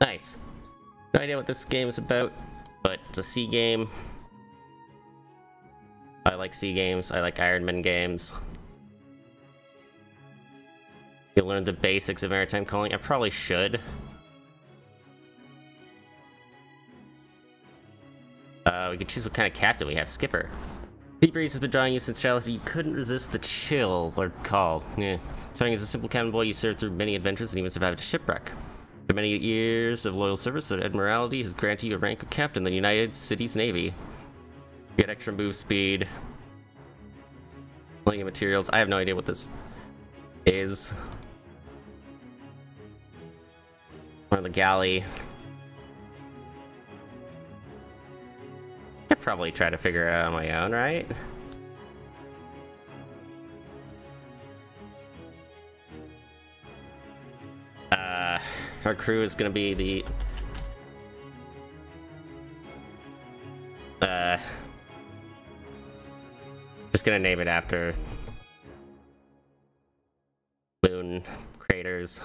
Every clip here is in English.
Nice. No idea what this game is about, but it's a sea game. I like sea games. I like Ironman games. You learn the basics of maritime calling. I probably should. We could choose what kind of captain we have. Skipper. Sea breeze has been drawing you since childhood. You couldn't resist the chill or call. Yeah. Starting as a simple cabin boy, you served through many adventures and even survived a shipwreck. After many years of loyal service, the Admiralty has granted you a rank of captain in the United States Navy. You get extra move speed. Plenty of materials. I have no idea what this is. On the galley. I'd probably try to figure it out on my own, right? Our crew is gonna be the... just gonna name it after... moon craters.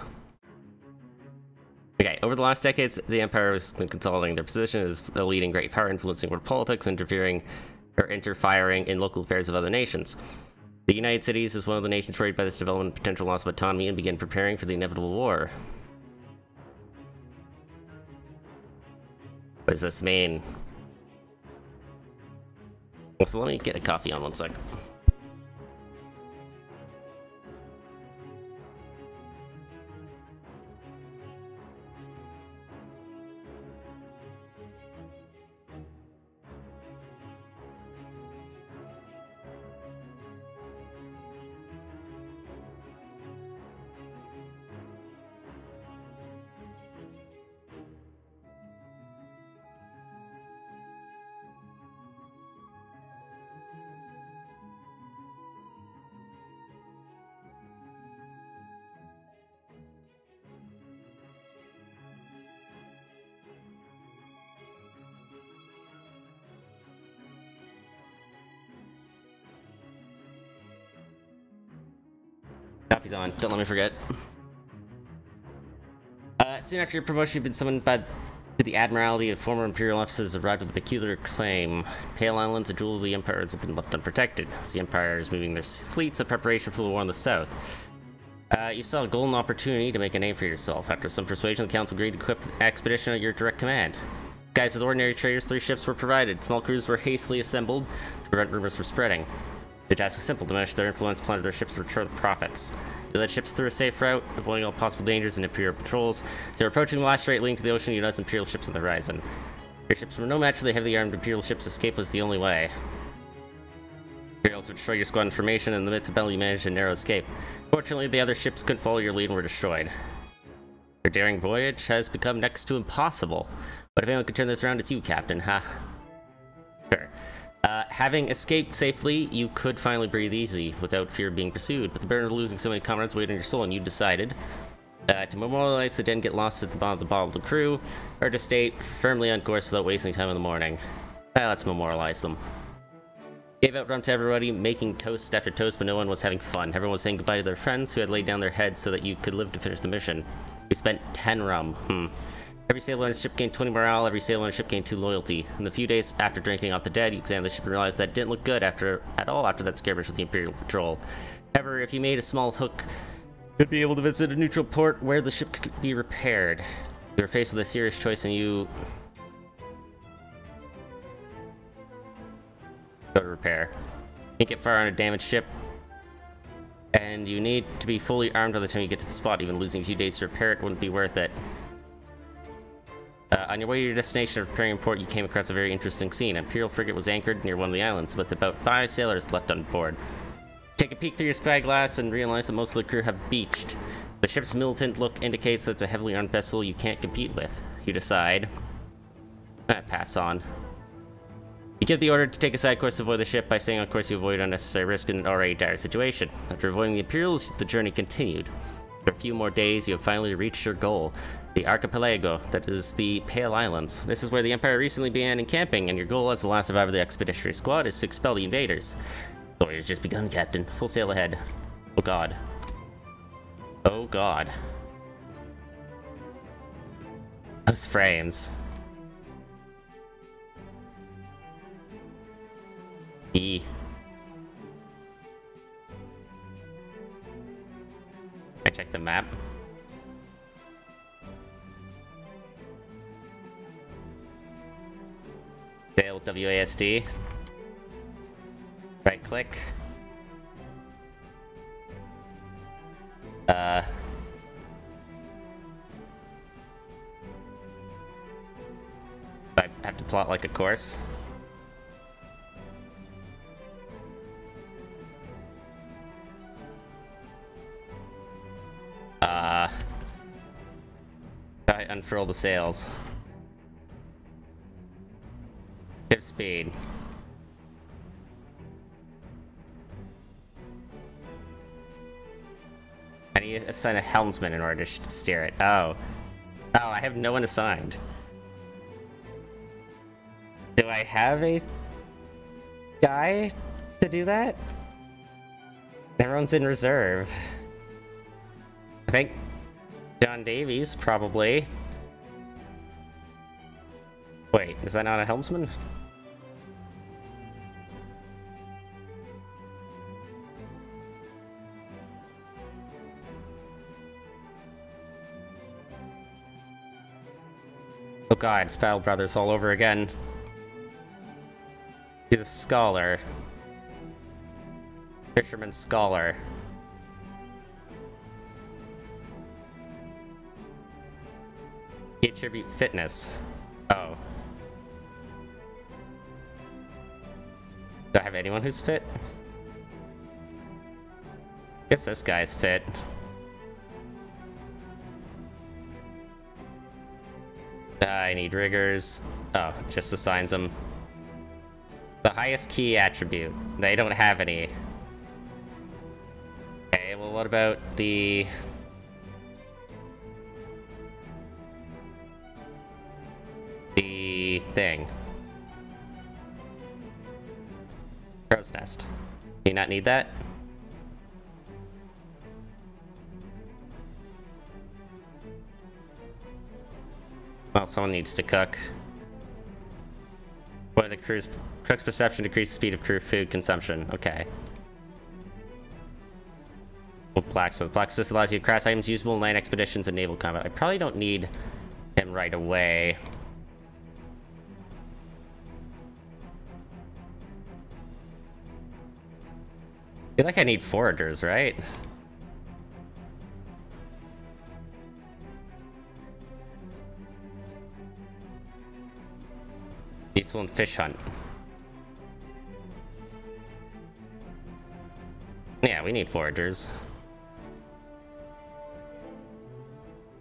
Okay, over the last decades, the Empire has been consolidating their position as a leading great power, influencing world politics, interfering in local affairs of other nations. The United Cities is one of the nations worried by this development and potential loss of autonomy and began preparing for the inevitable war. What does this mean? So let me get a coffee on 1 sec. Coffee's on. Don't let me forget. Soon after your promotion, you've been summoned to the Admiralty, and former Imperial officers arrived with a peculiar claim. Pale Islands, a jewel of the Empire, has been left unprotected. The Empire is moving their fleets in preparation for the war in the south. You saw a golden opportunity to make a name for yourself. After some persuasion, the Council agreed to equip an expedition at your direct command. Guys, as ordinary traders, 3 ships were provided. Small crews were hastily assembled to prevent rumors from spreading. The task is simple: diminish their influence, plunder their ships, and return the profits. You led ships through a safe route, avoiding all possible dangers and Imperial patrols. They were approaching the last straight link to the ocean. You noticed Imperial ships on the horizon. Your ships were no match for the heavily armed Imperial ships. Escape was the only way. Imperials would destroy your squadron formation. In the midst of battle, you managed a narrow escape. Fortunately, the other ships couldn't follow your lead and were destroyed. Your daring voyage has become next to impossible. But if anyone could turn this around, it's you, Captain, huh? Sure. Having escaped safely, you could finally breathe easy without fear of being pursued, but the burden of losing so many comrades weighed on your soul, and you decided to memorialize the dead and get lost at the bottom of the bottle of the crew, or to stay firmly on course without wasting time in the morning. Let's memorialize them. Gave out rum to everybody, making toast after toast, but no one was having fun. Everyone was saying goodbye to their friends who had laid down their heads so that you could live to finish the mission. We spent 10 rum. Every sailor on the ship gained 20 morale, every sailor on the ship gained 2 loyalty. In the few days after drinking off the dead, you examined the ship and realized that didn't look good at all after that skirmish with the Imperial Patrol. However, if you made a small hook, you'd be able to visit a neutral port where the ship could be repaired. You were faced with a serious choice and you... go to repair. You can't get far on a damaged ship, and you need to be fully armed by the time you get to the spot. Even losing a few days to repair it wouldn't be worth it. On your way to your destination of repairing port, you came across a very interesting scene. An Imperial frigate was anchored near one of the islands, with about 5 sailors left on board. Take a peek through your spyglass and realize that most of the crew have beached. The ship's militant look indicates that it's a heavily armed vessel you can't compete with. You decide... pass on. You give the order to take a side course to avoid the ship. By staying on course, you avoid unnecessary risk in an already dire situation. After avoiding the Imperials, the journey continued. After a few more days, you have finally reached your goal. The Archipelago, that is the Pale Islands. This is where the Empire recently began encamping, and your goal as the last survivor of the expeditionary squad is to expel the invaders. The story has just begun, Captain. Full sail ahead. Oh god. Oh god. Those frames. E. I check the map. Sail with WASD. Right click. I have to plot like a course. I unfurl the sails. Ship speed. I need to assign a helmsman in order to steer it. Oh. Oh, I have no one assigned. Do I have a guy to do that? Everyone's in reserve. I think John Davies, probably. Wait, is that not a helmsman? Oh god, Spell Brothers all over again. He's a scholar. Fisherman scholar. He attribute fitness. Oh. Do I have anyone who's fit? Guess this guy's fit. I need riggers. Oh, just assigns them. The highest key attribute. They don't have any. Okay, well what about the... thing? Crow's nest. Do you not need that? Well, someone needs to cook. What are the cook's perception decreases speed of crew food consumption. Okay. Well, blacksmith. Blacksmith allows you to craft items usable in land expeditions and naval combat. I probably don't need him right away. I feel like I need foragers, right? Useful in fish hunt. Yeah, we need foragers.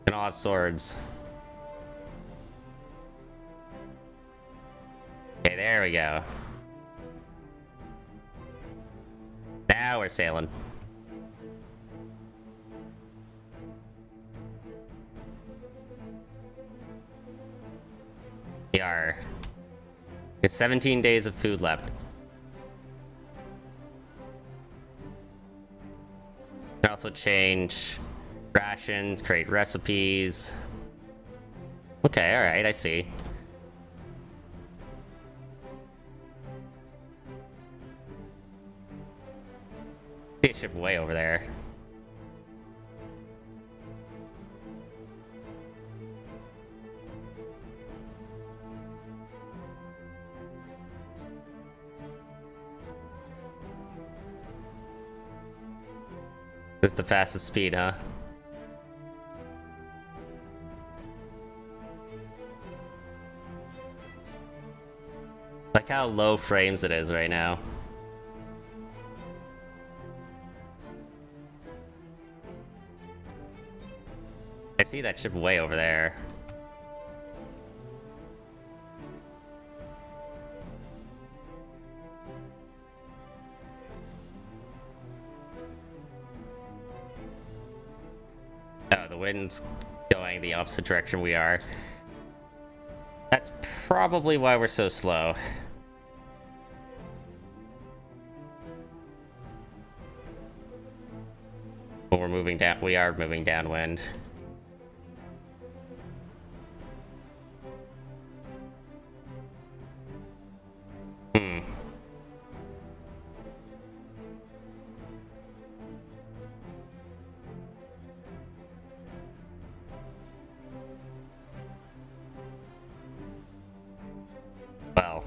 And all have swords. Okay, there we go. Now we're sailing. We are. It's 17 days of food left. Can also change rations, create recipes. Okay, alright, I see. See a ship way over there. This is the fastest speed, huh? Like how low frames it is right now. I see that ship way over there. Oh, the wind's going the opposite direction we are. That's probably why we're so slow. But we're moving down. We are moving downwind. Hmm. Well.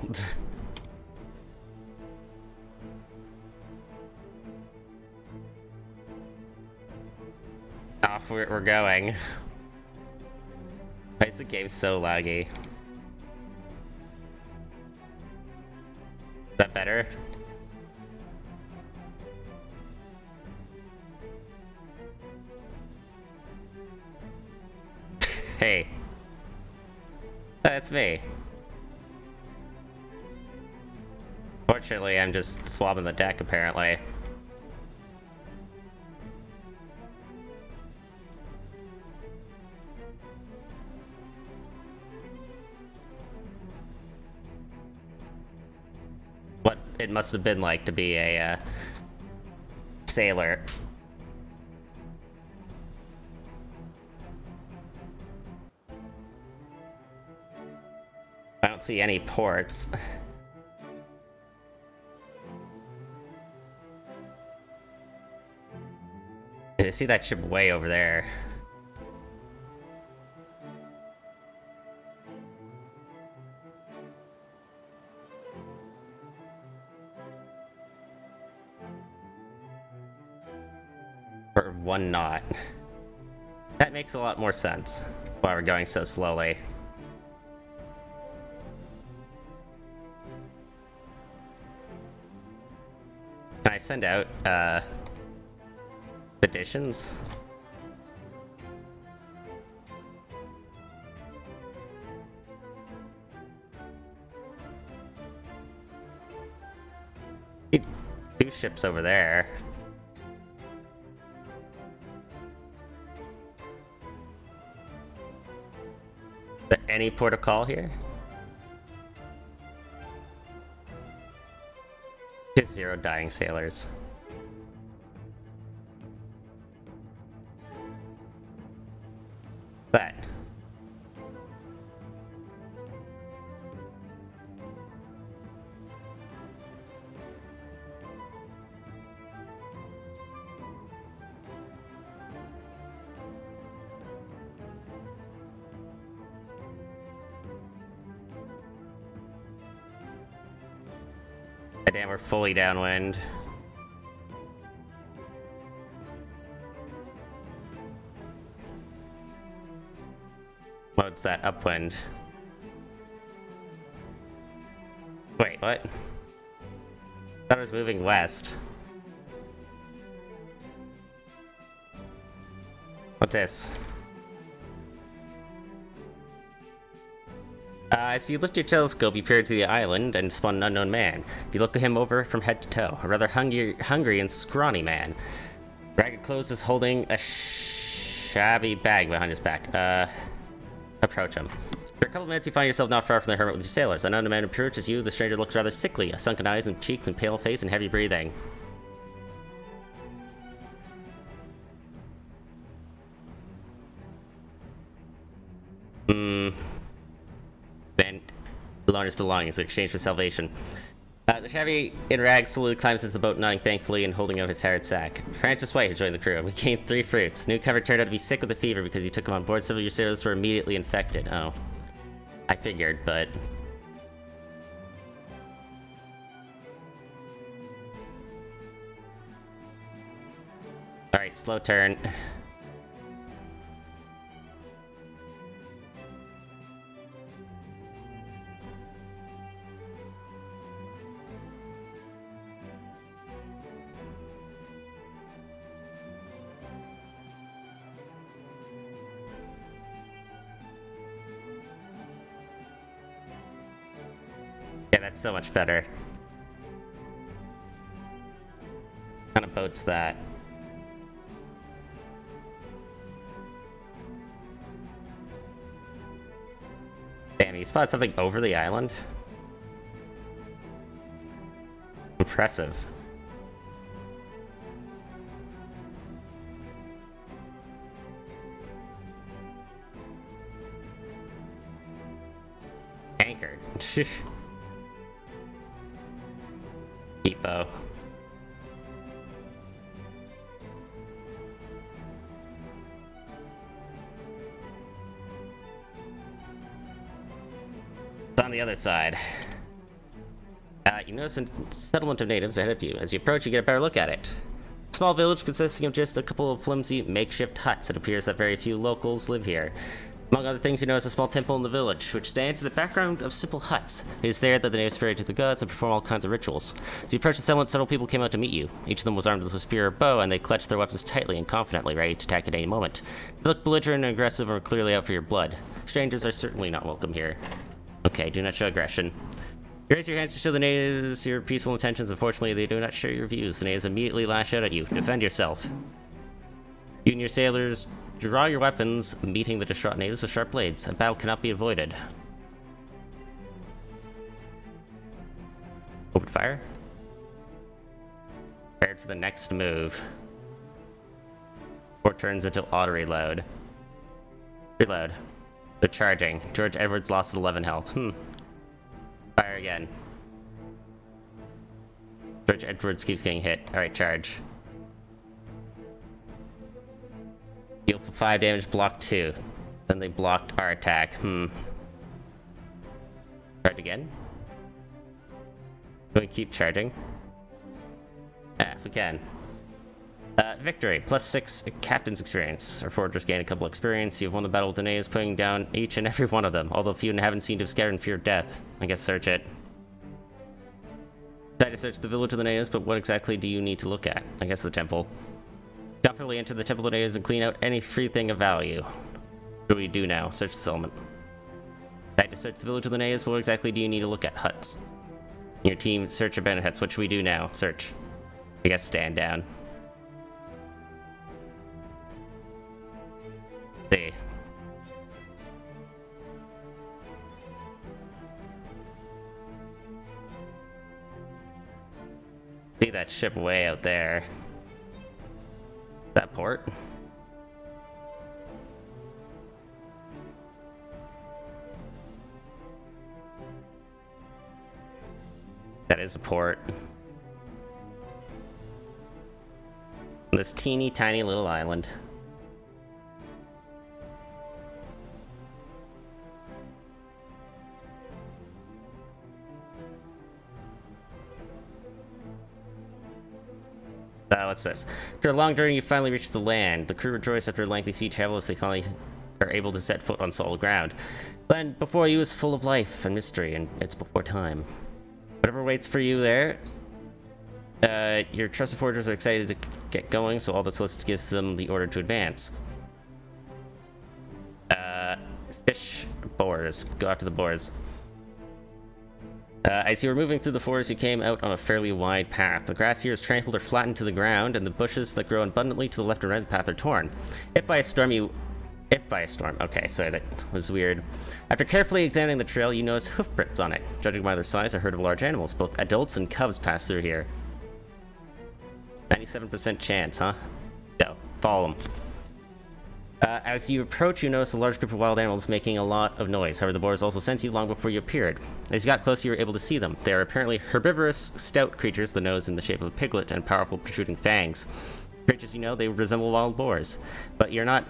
Off we're going. Why is the game so laggy? Is that better? Hey. That's me. Fortunately, I'm just swapping the deck, apparently. What it must have been like to be a, sailor. I don't see any ports. I see that ship way over there. For 1 knot. That makes a lot more sense. Why we're going so slowly. Can I send out, additions? Two ships over there. Is there any port of call here? Just 0 dying sailors. That. Damn, we're fully downwind. What's that upwind? Wait, what? I thought it was moving west. What's this? As you lift your telescope, you peer to the island and spot an unknown man. You look at him over from head to toe. A rather hungry and scrawny man. Ragged clothes is holding a shabby bag behind his back. Approach him. For a couple minutes, you find yourself not far from the hermit with your sailors. An unknown man approaches you. The stranger looks rather sickly. A sunken eyes and cheeks and pale face and heavy breathing. Bent Larner's belongings in exchange for salvation. The shabby in rags salute climbs into the boat, nodding thankfully and holding out his hard sack. Francis White has joined the crew. We gained 3 fruits. Newcomer turned out to be sick with a fever because you took him on board. Some of your sailors were immediately infected. Oh. I figured, but... Alright, slow turn. Yeah, that's so much better. What kind of boat's that? Damn, you spotted something over the island? Impressive. Anchored. though. It's on the other side. You notice a settlement of natives ahead of you. As you approach, you get a better look at it. A small village consisting of just a couple of flimsy makeshift huts. It appears that very few locals live here. Among other things, you notice a small temple in the village, which stands in the background of simple huts. It is there that the natives pray to the gods and perform all kinds of rituals. As you approach the settlement, several people came out to meet you. Each of them was armed with a spear or bow, and they clutched their weapons tightly and confidently, ready to attack at any moment. They look belligerent and aggressive and are clearly out for your blood. Strangers are certainly not welcome here. Okay, do not show aggression. You raise your hands to show the natives your peaceful intentions. Unfortunately, they do not share your views. The natives immediately lash out at you. Defend yourself. You and your sailors draw your weapons, meeting the distraught natives with sharp blades. A battle cannot be avoided. Open fire. Prepared for the next move. 4 turns until auto reload. Reload. They're charging. George Edwards lost 11 health. Fire again. George Edwards keeps getting hit. Alright, charge. Heal for 5 damage, block 2. Then they blocked our attack. Charge again. Can we keep charging? If we can. Victory. +6 captain's experience. Our foragers gain a couple experience. You've won the battle with the natives, putting down each and every one of them. Although few haven't seemed to have scattered in fear of death. I guess search it. Try to search the village of the natives, but what exactly do you need to look at? I guess the temple. Confidently enter the temple of the natives and clean out any free thing of value. What do we do now? Search the settlement. Try to search the village of the natives, but what exactly do you need to look at? Huts. Your team, search abandoned huts. What should we do now? Search. I guess stand down. See. See that ship way out there. That port? That is a port. This teeny tiny little island. What's this? After a long journey, you finally reach the land. The crew rejoice after a lengthy sea travel as they finally are able to set foot on solid ground. Land before you is full of life and mystery, and it's before time. Whatever waits for you there, your trusted foragers are excited to get going, so all that's left gives them the order to advance. Fish boars. Go after the boars. As you were moving through the forest, you came out on a fairly wide path. The grass here is trampled or flattened to the ground, and the bushes that grow abundantly to the left and right of the path are torn. If by a storm, okay, sorry, that was weird. After carefully examining the trail, you notice hoof prints on it. Judging by their size, a herd of large animals. Both adults and cubs pass through here. 97% chance, huh? Go, follow them. As you approach, you notice a large group of wild animals making a lot of noise. However, the boars also sense you long before you appeared. As you got closer, you were able to see them. They are apparently herbivorous, stout creatures, the nose in the shape of a piglet and powerful protruding fangs. Creatures you know, they resemble wild boars, but you're not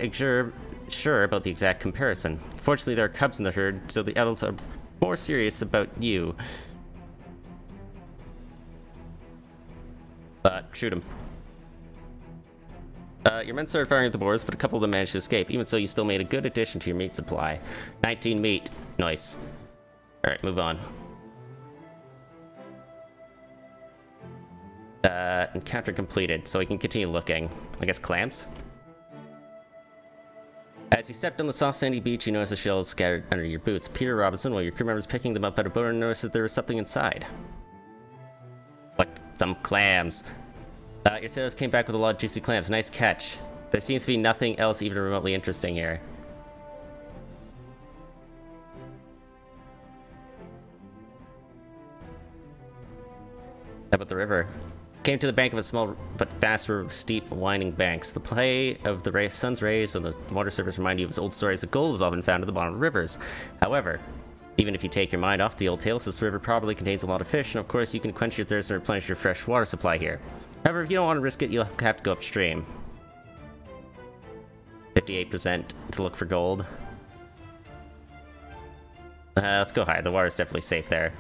sure about the exact comparison. Fortunately, there are cubs in the herd, so the adults are more serious about you. Shoot them. Your men started firing at the boars, but a couple of them managed to escape. Even so, you still made a good addition to your meat supply. 19 meat. Nice. Alright, move on. Encounter completed, so we can continue looking. I guess clamps? As you stepped on the soft sandy beach, you notice the shells scattered under your boots. Peter Robinson, while your crew members picking them up out of boat, noticed that there was something inside. Like some clams. Your sailors came back with a lot of juicy clams. Nice catch. There seems to be nothing else even remotely interesting here. How about the river? Came to the bank of a small but fast, steep, winding banks. The play of the sun's rays on the water surface remind you of his old stories that gold is often found at the bottom of rivers. However, Even if you take your mind off the old tales, this river probably contains a lot of fish, and of course you can quench your thirst and replenish your fresh water supply here. However, if you don't want to risk it, you'll have to go upstream. 58% to look for gold. Let's go higher. The water's definitely safe there.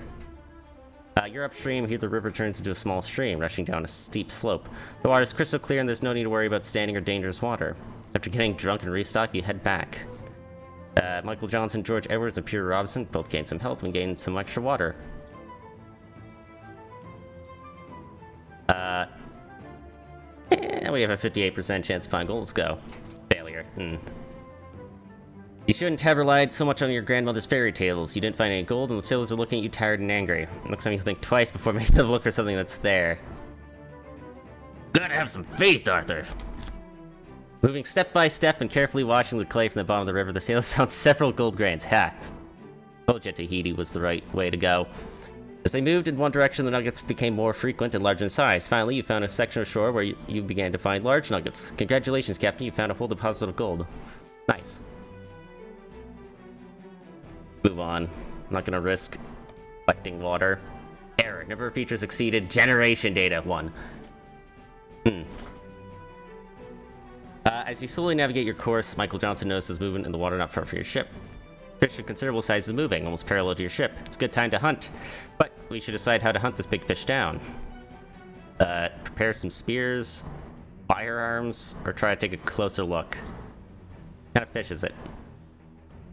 You're upstream. Here the river turns into a small stream, rushing down a steep slope. The water is crystal clear and there's no need to worry about standing or dangerous water. After getting drunk and restock, you head back. Michael Johnson, George Edwards, and Peter Robinson both gained some health and gained some extra water. We have a 58% chance to find gold. Let's go. Failure. You shouldn't have relied so much on your grandmother's fairy tales. You didn't find any gold, and the sailors are looking at you tired and angry. Next time you think twice before making them look for something that's there. Gotta have some faith, Arthur! Moving step by step and carefully washing the clay from the bottom of the river, the sailors found several gold grains. Ha! Told you Tahiti was the right way to go. As they moved in one direction, the nuggets became more frequent and larger in size. Finally, you found a section of shore where you began to find large nuggets. Congratulations, Captain, you found a whole deposit of gold. Nice. Move on. I'm not gonna risk collecting water. Error. Number of features exceeded. Generation data. 1. As you slowly navigate your course, Michael Johnson notices movement in the water not far from your ship. Fish of considerable size is moving, almost parallel to your ship. It's a good time to hunt. But we should decide how to hunt this big fish down. Prepare some spears, firearms, or try to take a closer look. What kind of fish is it?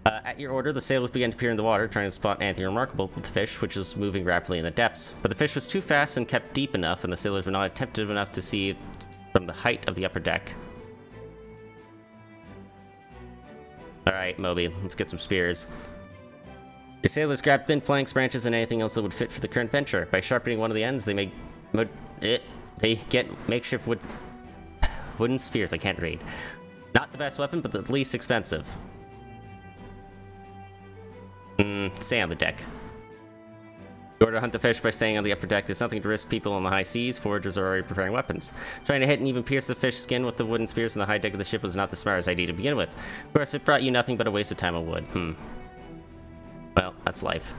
At your order, the sailors began to peer in the water, trying to spot anything remarkable with the fish, which was moving rapidly in the depths. But the fish was too fast and kept deep enough, and the sailors were not attentive enough to see it from the height of the upper deck. Alright, Moby, let's get some spears. Your sailors grabbed thin planks, branches, and anything else that would fit for the current venture. By sharpening one of the ends, they get makeshift wooden spears. I can't read. Not the best weapon, but the least expensive. Stay on the deck. In order to hunt the fish by staying on the upper deck, there's nothing to risk people on the high seas. Foragers are already preparing weapons. Trying to hit and even pierce the fish skin with the wooden spears from the high deck of the ship was not the smartest idea to begin with. Of course, it brought you nothing but a waste of time and wood. Well, that's life.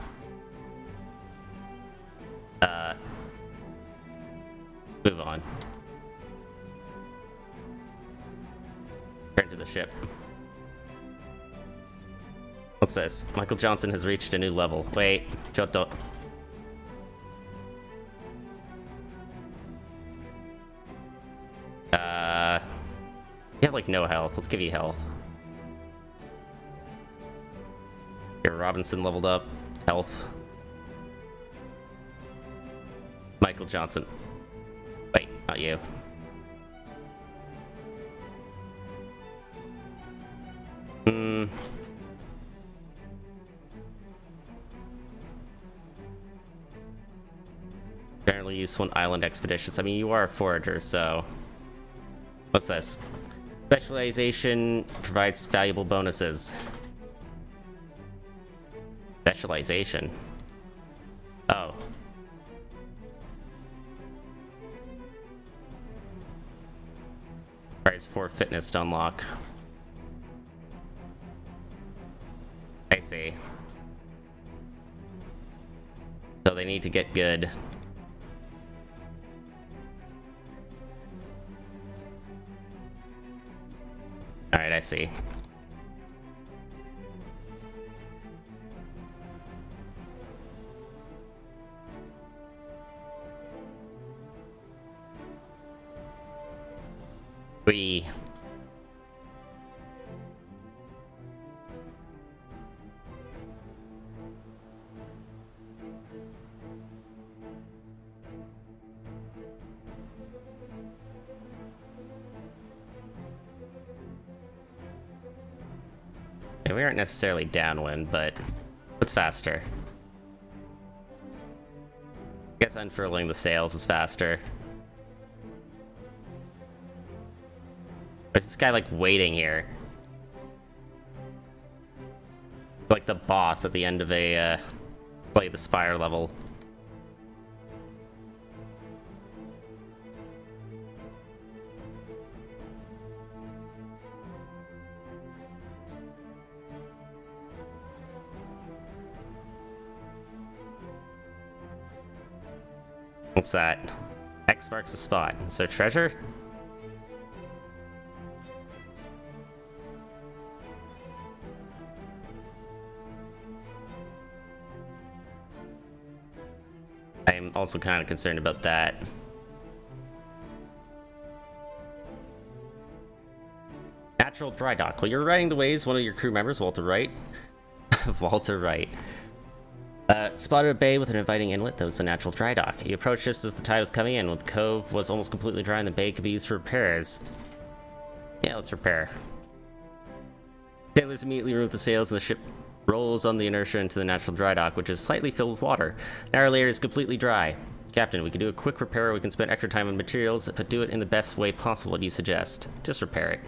Move on. Turn to the ship. What's this? Michael Johnson has reached a new level. Wait, Giotto. You have like no health. Let's give you health. Here, Robinson leveled up. Health. Michael Johnson. Wait, not you. Apparently useful in island expeditions. I mean, you are a forager, so... What's this? Specialization provides valuable bonuses. Specialization? Oh. Requires 4 fitness to unlock. I see. So they need to get good. Alright, I see. We... Yeah, we aren't necessarily downwind, but what's faster? I guess unfurling the sails is faster. There's this guy like waiting here. Like the boss at the end of a Play the Spire level. What's that? X marks the spot. So treasure? I'm also kind of concerned about that. Natural dry dock. While you're riding the waves, one of your crew members, Walter Wright, Walter Wright, spotted a bay with an inviting inlet that was a natural dry dock. He approached just as the tide was coming in. When the cove was almost completely dry and the bay could be used for repairs. Yeah, let's repair. Sailors immediately remove the sails and the ship rolls on the inertia into the natural dry dock, which is slightly filled with water. The outer layer is completely dry. Captain, we can do a quick repair or we can spend extra time on materials, but do it in the best way possible. What do you suggest? Just repair it.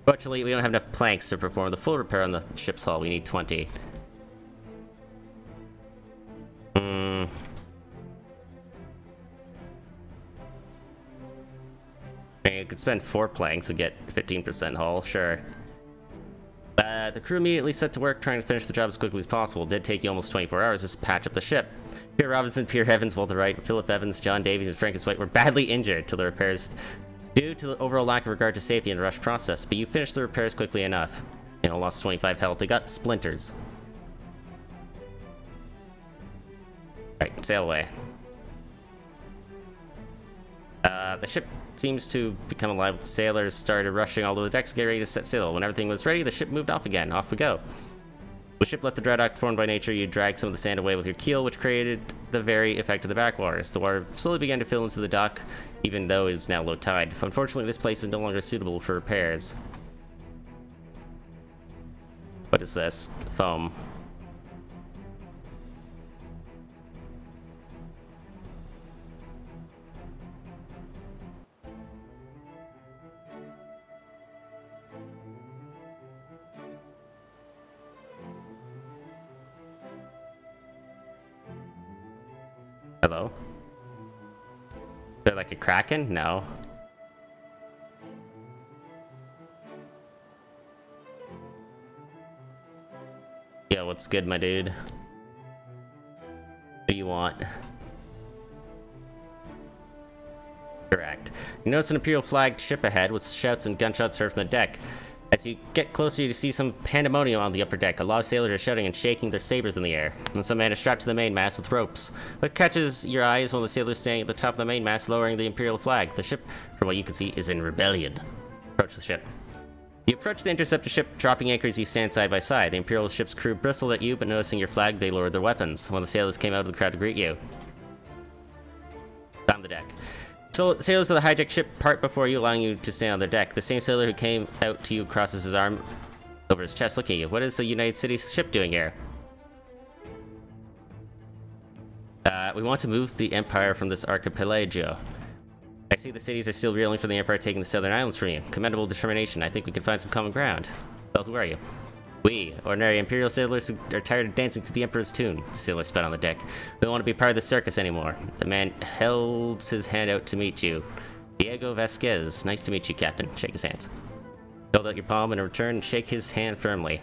Fortunately, we don't have enough planks to perform the full repair on the ship's hull. We need 20. I mean, you could spend 4 planks and get 15% hull, sure. The crew immediately set to work trying to finish the job as quickly as possible. It did take you almost 24 hours to patch up the ship. Pierre Robinson, Pierre Evans, Walter Wright, Philip Evans, John Davies, and Francis White were badly injured till the repairs due to the overall lack of regard to safety in the rush process, but you finished the repairs quickly enough. You know, lost 25 health. They got splinters. Right, sail away. The ship seems to become alive with the sailors started rushing all over the decks to get ready to set sail. When everything was ready, the ship moved off again. Off we go. The ship left the dry dock formed by nature. You dragged some of the sand away with your keel, which created the very effect of the backwaters. The water slowly began to fill into the dock, even though it is now low tide. Unfortunately, this place is no longer suitable for repairs. What is this? Foam. Hello? Is there like a kraken? No. Yo, what's good, my dude? What do you want? Correct. You notice an Imperial flagged ship ahead with shouts and gunshots heard from the deck. As you get closer, you see some pandemonium on the upper deck. A lot of sailors are shouting and shaking their sabers in the air, and some man is strapped to the mainmast with ropes. What catches your eye is one of the sailors standing at the top of the mainmast, lowering the Imperial flag. The ship, from what you can see, is in rebellion. Approach the ship. You approach the interceptor ship, dropping anchor as you stand side by side. The Imperial ship's crew bristled at you, but noticing your flag, they lowered their weapons. One of the sailors came out of the crowd to greet you. On the deck. So, sailors of the hijacked ship part before you, allowing you to stand on their deck. The same sailor who came out to you crosses his arm over his chest, looking at you. What is the United States ship doing here? We want to move the Empire from this archipelago. I see the cities are still reeling from the Empire taking the southern islands from you. Commendable determination. I think we can find some common ground. Well, who are you? We, ordinary Imperial sailors who are tired of dancing to the Emperor's tune. The sailor spat on the deck. We don't want to be part of the circus anymore. The man held his hand out to meet you. Diego Vasquez. Nice to meet you, Captain. Shake his hands. Hold out your palm and in return, shake his hand firmly.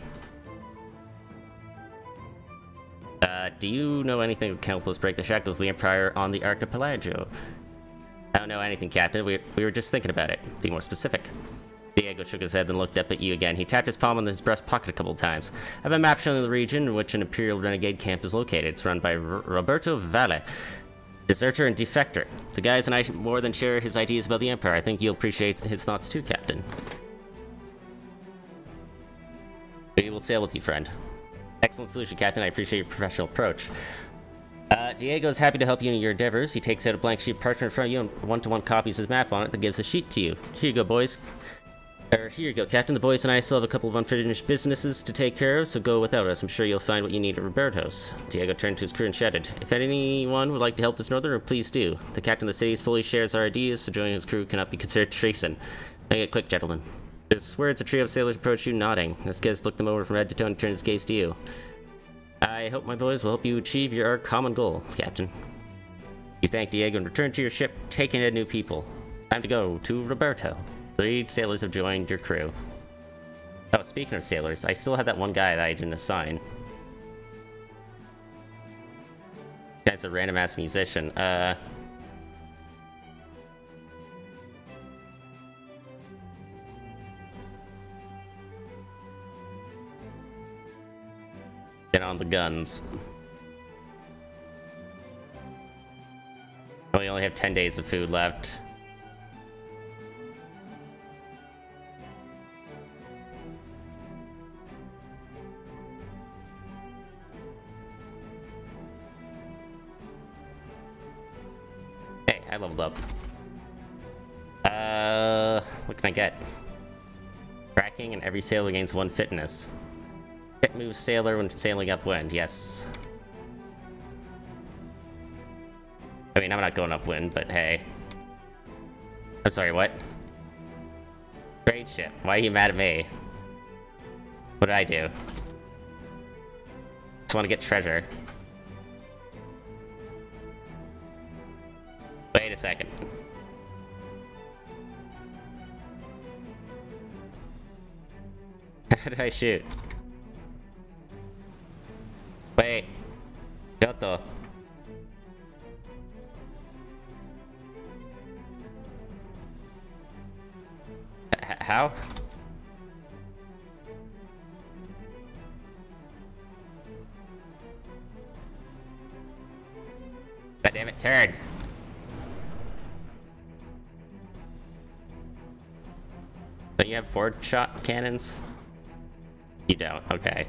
Do you know anything that can help us break the shackles of the Empire on the archipelago? I don't know anything, Captain. We were just thinking about it. Be more specific. Diego shook his head and looked up at you again. He tapped his palm on his breast pocket a couple of times. I have a map showing the region in which an Imperial renegade camp is located. It's run by Roberto Valle, deserter and defector. The guys and I more than share his ideas about the Empire. I think you'll appreciate his thoughts too, Captain. We will sail with you, friend. Excellent solution, Captain. I appreciate your professional approach. Diego's happy to help you in your endeavors. He takes out a blank sheet of parchment in front of you and one-to-one copies his map on it that gives the sheet to you. Here you go, boys. Here you go, Captain. The boys and I still have a couple of unfinished businesses to take care of, so go without us. I'm sure you'll find what you need at Roberto's. Diego turned to his crew and shouted, "If anyone would like to help this northerner, please do. The captain of the city fully shares our ideas, so joining his crew cannot be considered treason. Make it quick, gentlemen." His words, a trio of sailors approached you, nodding. Vasquez looked them over from head to toe and turned his gaze to you. I hope my boys will help you achieve your common goal, Captain. You thank Diego and return to your ship, taking in new people. It's time to go to Roberto. 3 sailors have joined your crew. Oh, speaking of sailors, I still had that one guy that I didn't assign. Guy's a random ass musician. Get on the guns. We only have 10 days of food left. Hey, I leveled up. What can I get? Tracking, and every sailor gains 1 fitness. It moves sailor when sailing upwind, yes. I mean, I'm not going upwind, but hey. I'm sorry, what? Trade ship. Why are you mad at me? What did I do? Just want to get treasure. Wait a second. How did I shoot? Wait. Kyoto. How? God damn it, turn! Don't you have forward shot cannons? You don't, okay.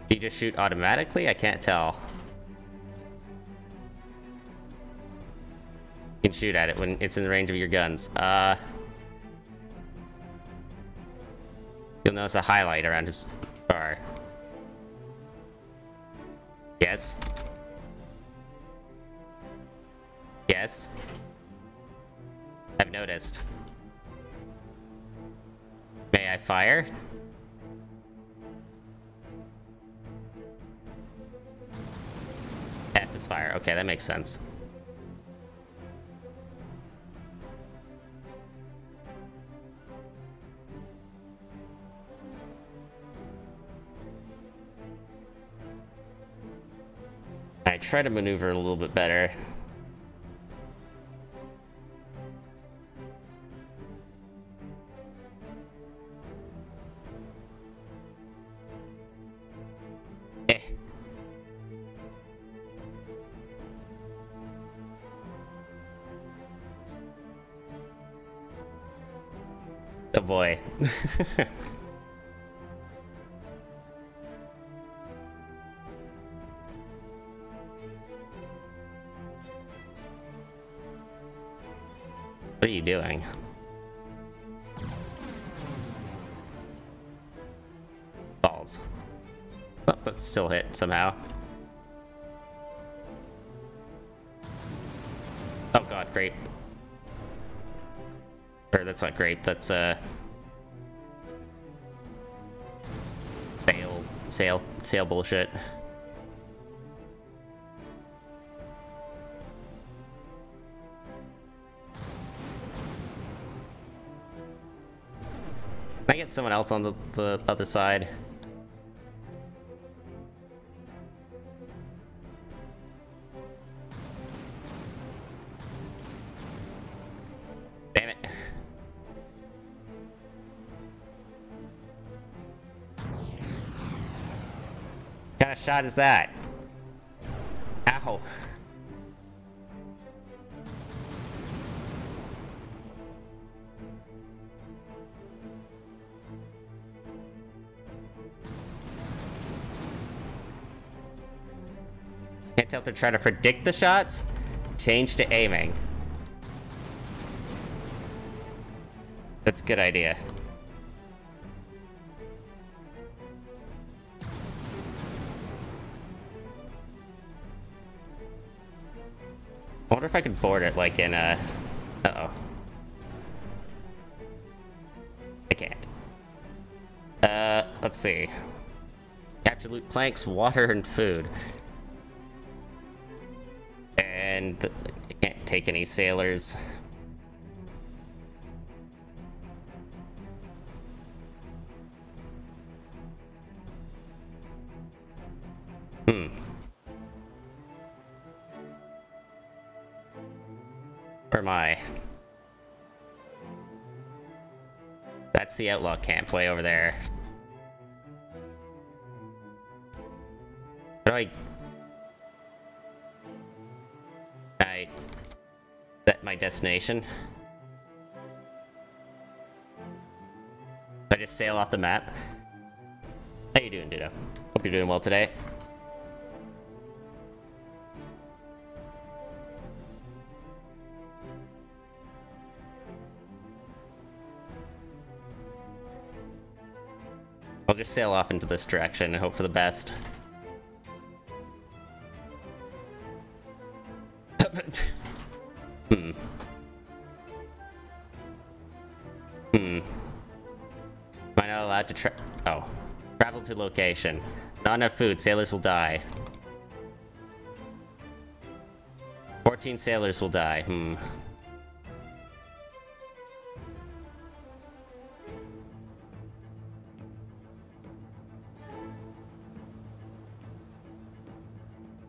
Do you just shoot automatically? I can't tell. You can shoot at it when it's in the range of your guns. You'll notice a highlight around his bar. Yes? Yes? I've noticed. May I fire? F is fire. Okay, that makes sense. I try to maneuver a little bit better. Oh boy. What are you doing? Balls. Oh, but still hit somehow. Oh god, grape. Or that's not grape, that's sail bullshit. Can I get someone else on the other side? Damn it. What kind of shot is that? Ow. Can't tell if they're trying to predict the shots. Change to aiming. That's a good idea. I wonder if I could board it like in a... Uh-oh. I can't. Let's see. Capture loot planks, water, and food. And I can't take any sailors. Where am I? That's the outlaw camp way over there. I set my destination. I just sail off the map. How you doing, Dudo? Hope you're doing well today. I'll just sail off into this direction and hope for the best. Am I not allowed to travel to location. Not enough food, sailors will die. 14 sailors will die.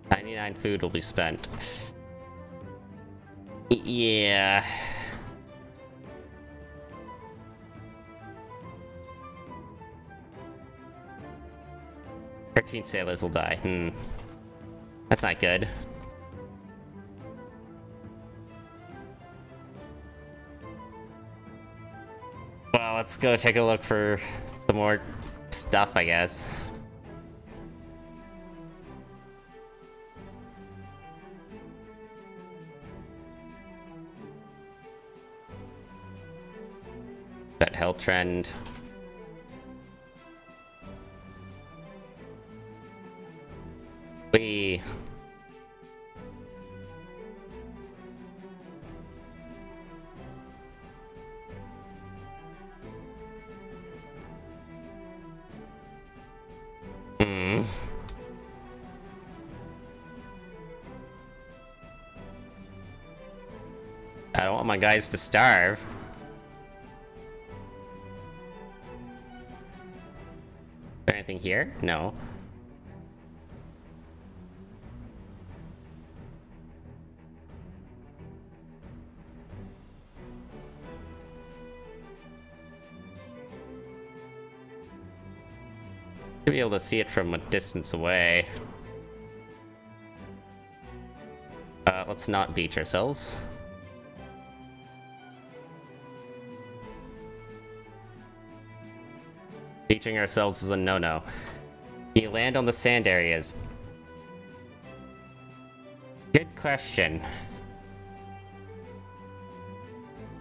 99 food will be spent. Yeah. "13 sailors will die. That's not good. Well, let's go take a look for some more stuff, I guess. That health trend. We I don't want my guys to starve. Is there anything here? No. Should be able to see it from a distance away. Let's not beach ourselves. Beaching ourselves is a no-no. Can you land on the sand areas? Good question.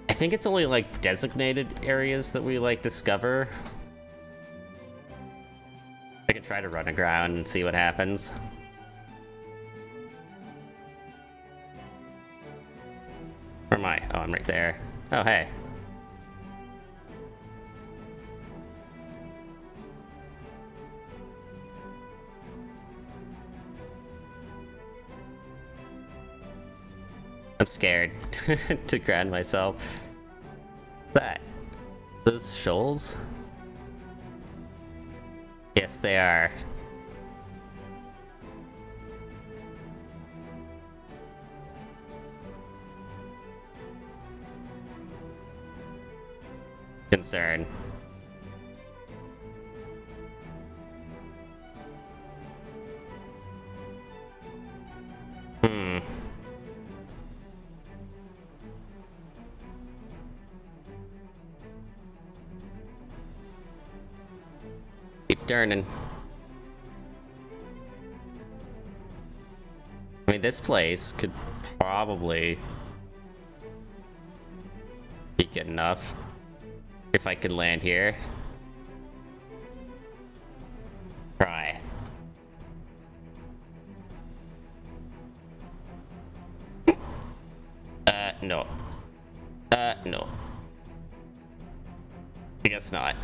I think it's only like designated areas that we like discover. I can try to run aground and see what happens. Where am I? Oh, I'm right there. Oh, hey. I'm scared to ground myself. That. Those shoals? Yes, they are. Concern. Keep turning. I mean, this place could probably be good enough if I could land here. Try. No. No. I guess not.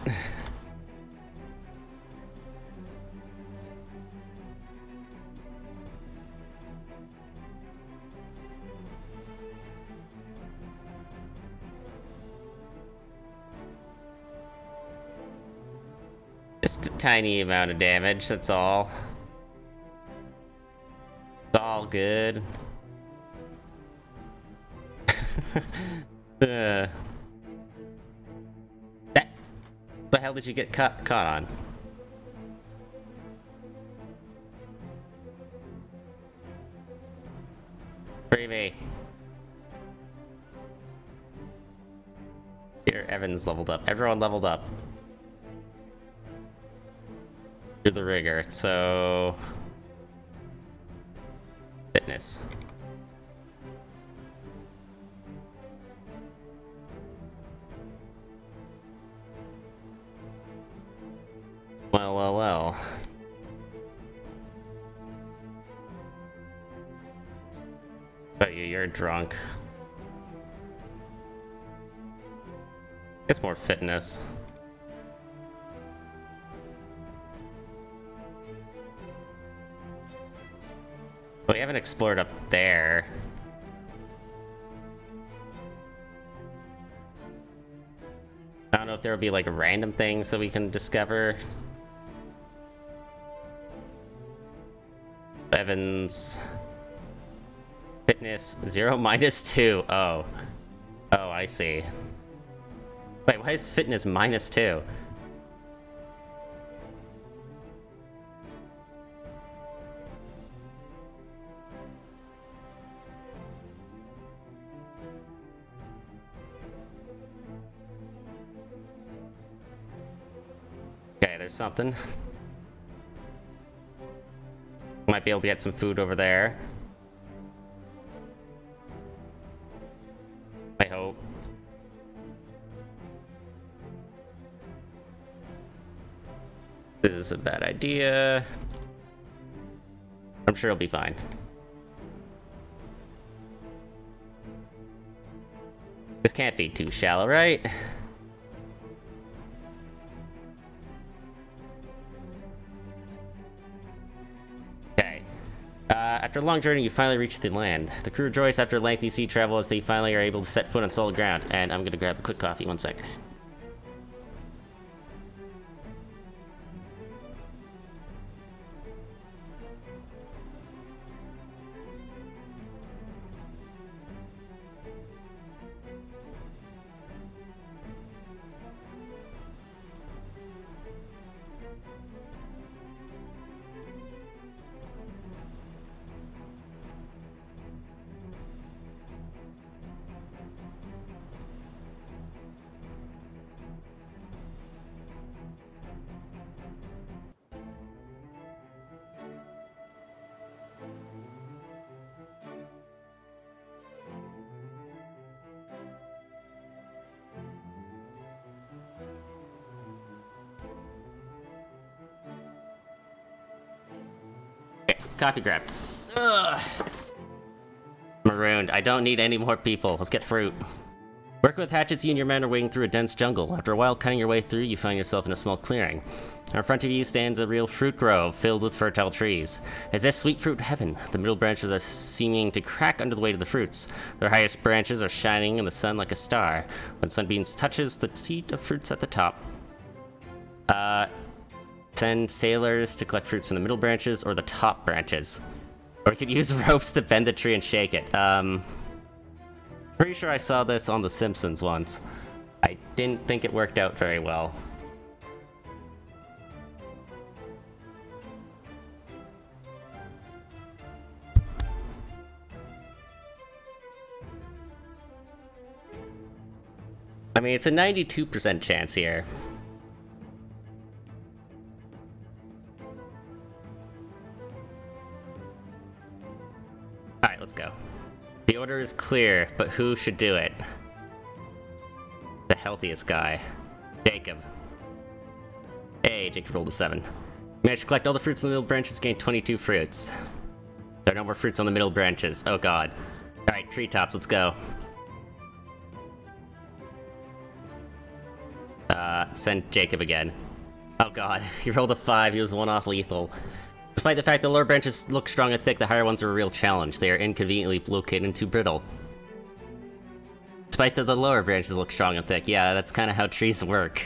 Just a tiny amount of damage, that's all. It's all good. What the hell did you get caught on? Free me. Here, Evans leveled up. Everyone leveled up. Do the rigor, so... Fitness. Well, well, well. Oh, you're drunk. It's more fitness. We haven't explored up there. I don't know if there will be like random things that we can discover. Evans. Fitness 0 -2. Oh. Oh, I see. Wait, why is fitness -2? Okay, there's something. Might be able to get some food over there. I hope. This is a bad idea. I'm sure it'll be fine. This can't be too shallow, right? Okay. After a long journey, you finally reach the land. The crew rejoice after lengthy sea travel as they finally are able to set foot on solid ground. And I'm gonna grab a quick coffee, 1 sec. Coffee grab. Ugh. Marooned. I don't need any more people. Let's get fruit. Working with hatchets, you and your men are wading through a dense jungle. After a while cutting your way through, you find yourself in a small clearing. In front of you stands a real fruit grove filled with fertile trees. Is this sweet fruit heaven? The middle branches are seeming to crack under the weight of the fruits. Their highest branches are shining in the sun like a star. When sunbeams touches the seed of fruits at the top. Send sailors to collect fruits from the middle branches or the top branches. Or we could use ropes to bend the tree and shake it. Pretty sure I saw this on The Simpsons once. I didn't think it worked out very well. I mean, it's a 92% chance here. Alright, let's go. The order is clear, but who should do it? The healthiest guy. Jacob. Hey, Jacob rolled a 7. Managed to collect all the fruits on the middle branches, gained 22 fruits. There are no more fruits on the middle branches. Oh god. Alright, treetops, let's go. Send Jacob again. Oh god, he rolled a 5, he was 1 off lethal. Despite the fact the lower branches look strong and thick, the higher ones are a real challenge. They are inconveniently located and too brittle. Despite that the lower branches look strong and thick. Yeah, that's kind of how trees work.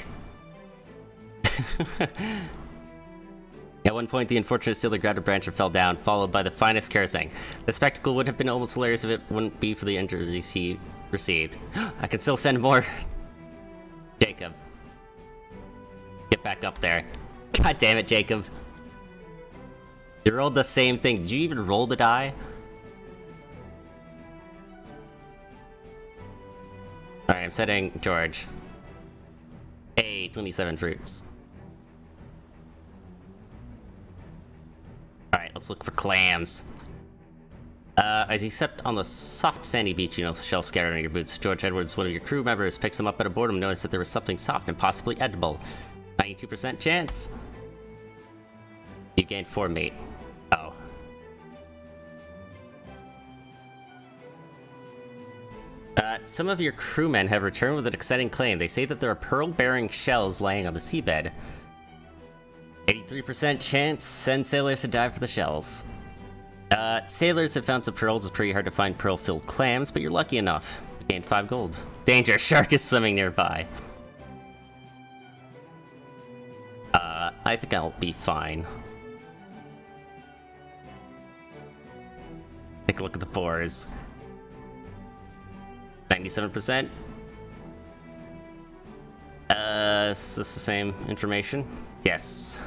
At one point, the unfortunate sailor grabbed a branch and fell down, followed by the finest cursing. The spectacle would have been almost hilarious if it wouldn't be for the injuries he received. I can still send more. Jacob. Get back up there. God damn it, Jacob. You rolled the same thing. Did you even roll the die? Alright, I'm setting George. Hey, 27 fruits. Alright, let's look for clams. As you step on the soft sandy beach, you know, shells scattered on your boots. George Edwards, one of your crew members, picks them up out of boredom, noticed that there was something soft and possibly edible. 92% chance. You gained 4 mate. Oh. Some of your crewmen have returned with an exciting claim. They say that there are pearl-bearing shells laying on the seabed. 83% chance, send sailors to dive for the shells. Sailors have found some pearls. It's pretty hard to find pearl-filled clams, but you're lucky enough. You gained 5 gold. Danger, shark is swimming nearby. I think I'll be fine. Take a look at the pores. 97%. Is this the same information? Yes.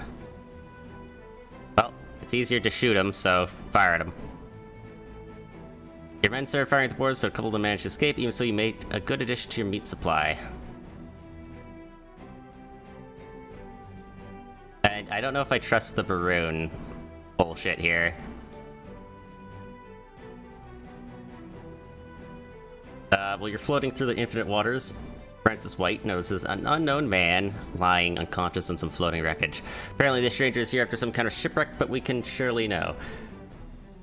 Well, it's easier to shoot them, so fire at them. Your men started firing at the boards, but a couple of them managed to escape. Even so, you made a good addition to your meat supply. And I don't know if I trust the Baroon bullshit here. Well, you're floating through the infinite waters. Francis White notices an unknown man lying unconscious in some floating wreckage. Apparently, this stranger is here after some kind of shipwreck, but we can surely know.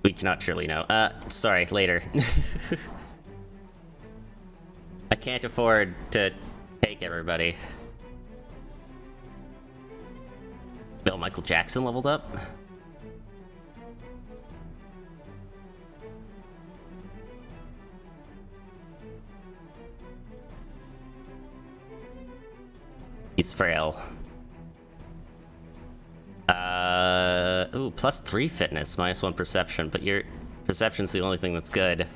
We cannot surely know. Sorry, later. I can't afford to take everybody. Bill Michael Jackson leveled up. He's frail. Ooh, +3 fitness, -1 perception, but your perception's the only thing that's good.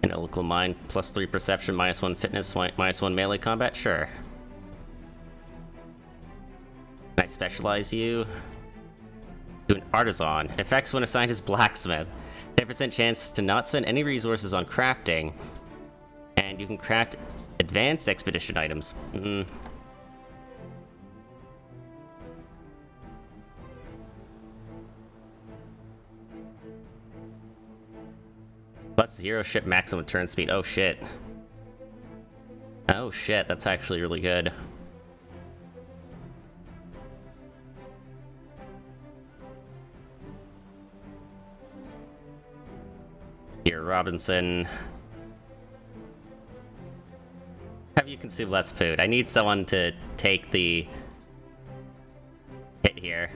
Analytical mind, +3 perception, -1 fitness, -1 melee combat, sure. Can I specialize you? To an artisan. Effects when assigned as blacksmith. 10% chance to not spend any resources on crafting. And you can craft advanced expedition items. +0 ship maximum turn speed. Oh shit. Oh shit, that's actually really good. Here, Robinson. Have you consume less food? I need someone to take the hit here.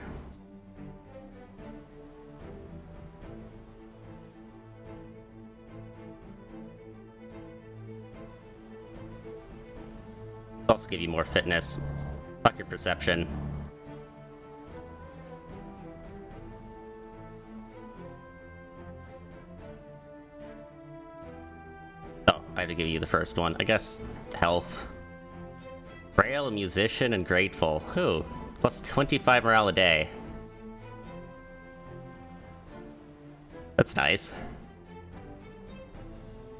Also give you more fitness. Fuck your perception. Oh, I had to give you the first one. I guess health. Frail, musician, and grateful. Who? +25 morale a day. That's nice.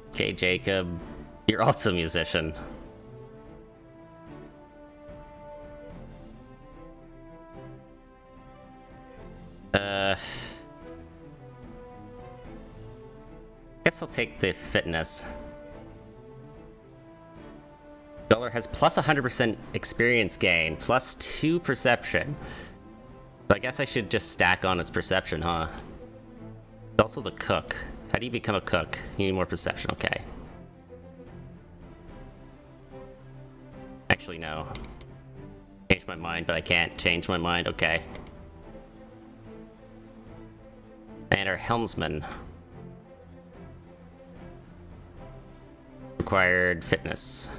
Okay, Jacob. You're also a musician. Guess I'll take the fitness. Dollar has +100% experience gain, +2 perception. So I guess I should just stack on its perception, huh? It's also the cook. How do you become a cook? You need more perception, okay. Actually, no. Change my mind, but I can't change my mind, okay. And our helmsman. Required fitness.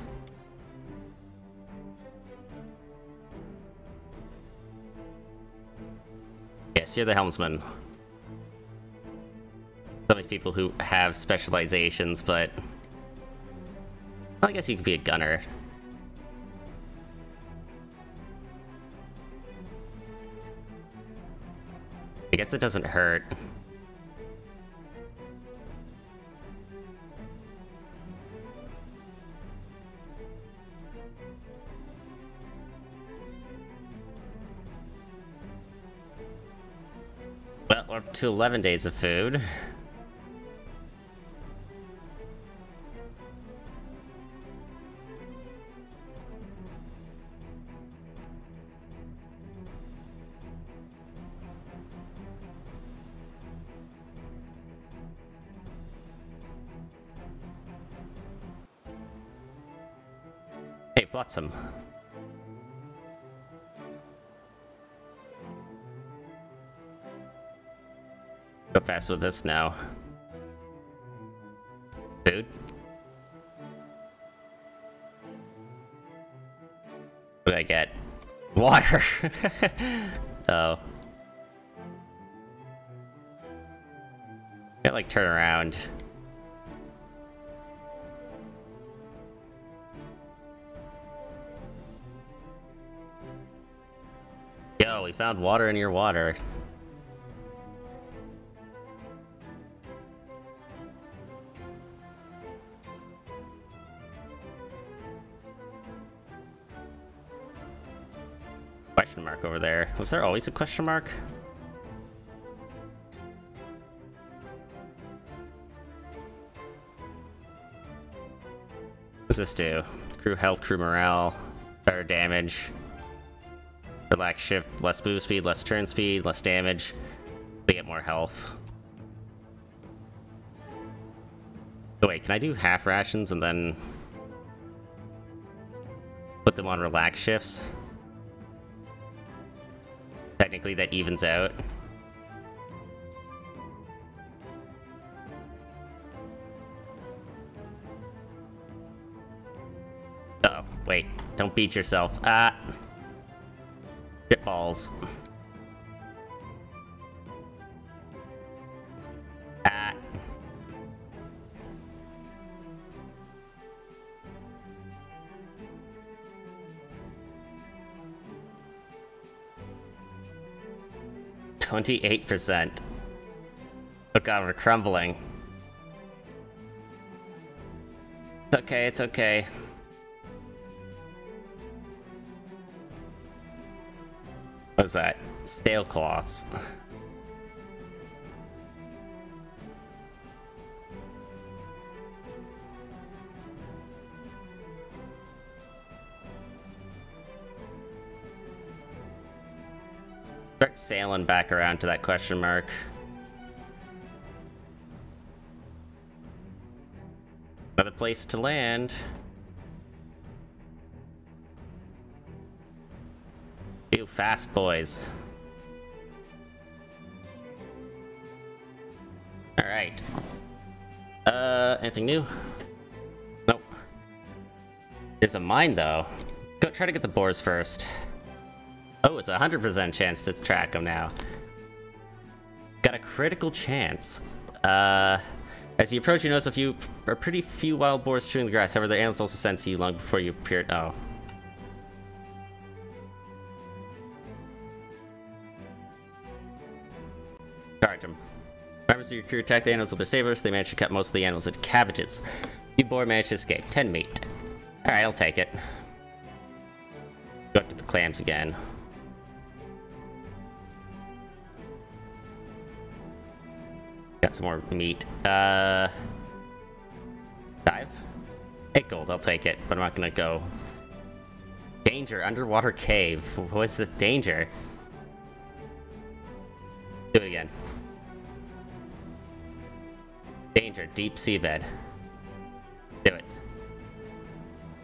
Yes, you're the helmsman. So many people who have specializations, but... Well, I guess you could be a gunner. I guess it doesn't hurt. we're up to 11 days of food. Hey, Flotsam. Go fast with this now. Food? What did I get? Water! Oh. Can't like turn around. Yo, we found water in your water. Question mark over there. Was there always a question mark? What does this do? Crew health, crew morale, better damage. Relax shift, less move speed, less turn speed, less damage. They get more health. Oh wait, can I do half rations and then put them on relax shifts? Technically that evens out. Oh, wait, don't beat yourself. Ah! Shitballs. Ah. %. Oh god, we're crumbling. It's okay, it's okay. What is that? Stale cloths. Start sailing back around to that question mark. Another place to land. Ew, fast boys. Alright. Anything new? Nope. There's a mine though. Go try to get the boars first. Oh, it's a 100% chance to track them now. Got a critical chance. As you approach, you notice a pretty few wild boars chewing the grass. However, the animals also sense you long before you appeared. Oh. Charge them. Members of your crew attack the animals with their sabers. They managed to cut most of the animals into cabbages. You boar managed to escape. 10 meat. Alright, I'll take it. Go up to the clams again. Got some more meat. 5? 8 gold, I'll take it, but I'm not gonna go. Danger, underwater cave. What's the danger? Do it again. Danger, deep seabed. Do it.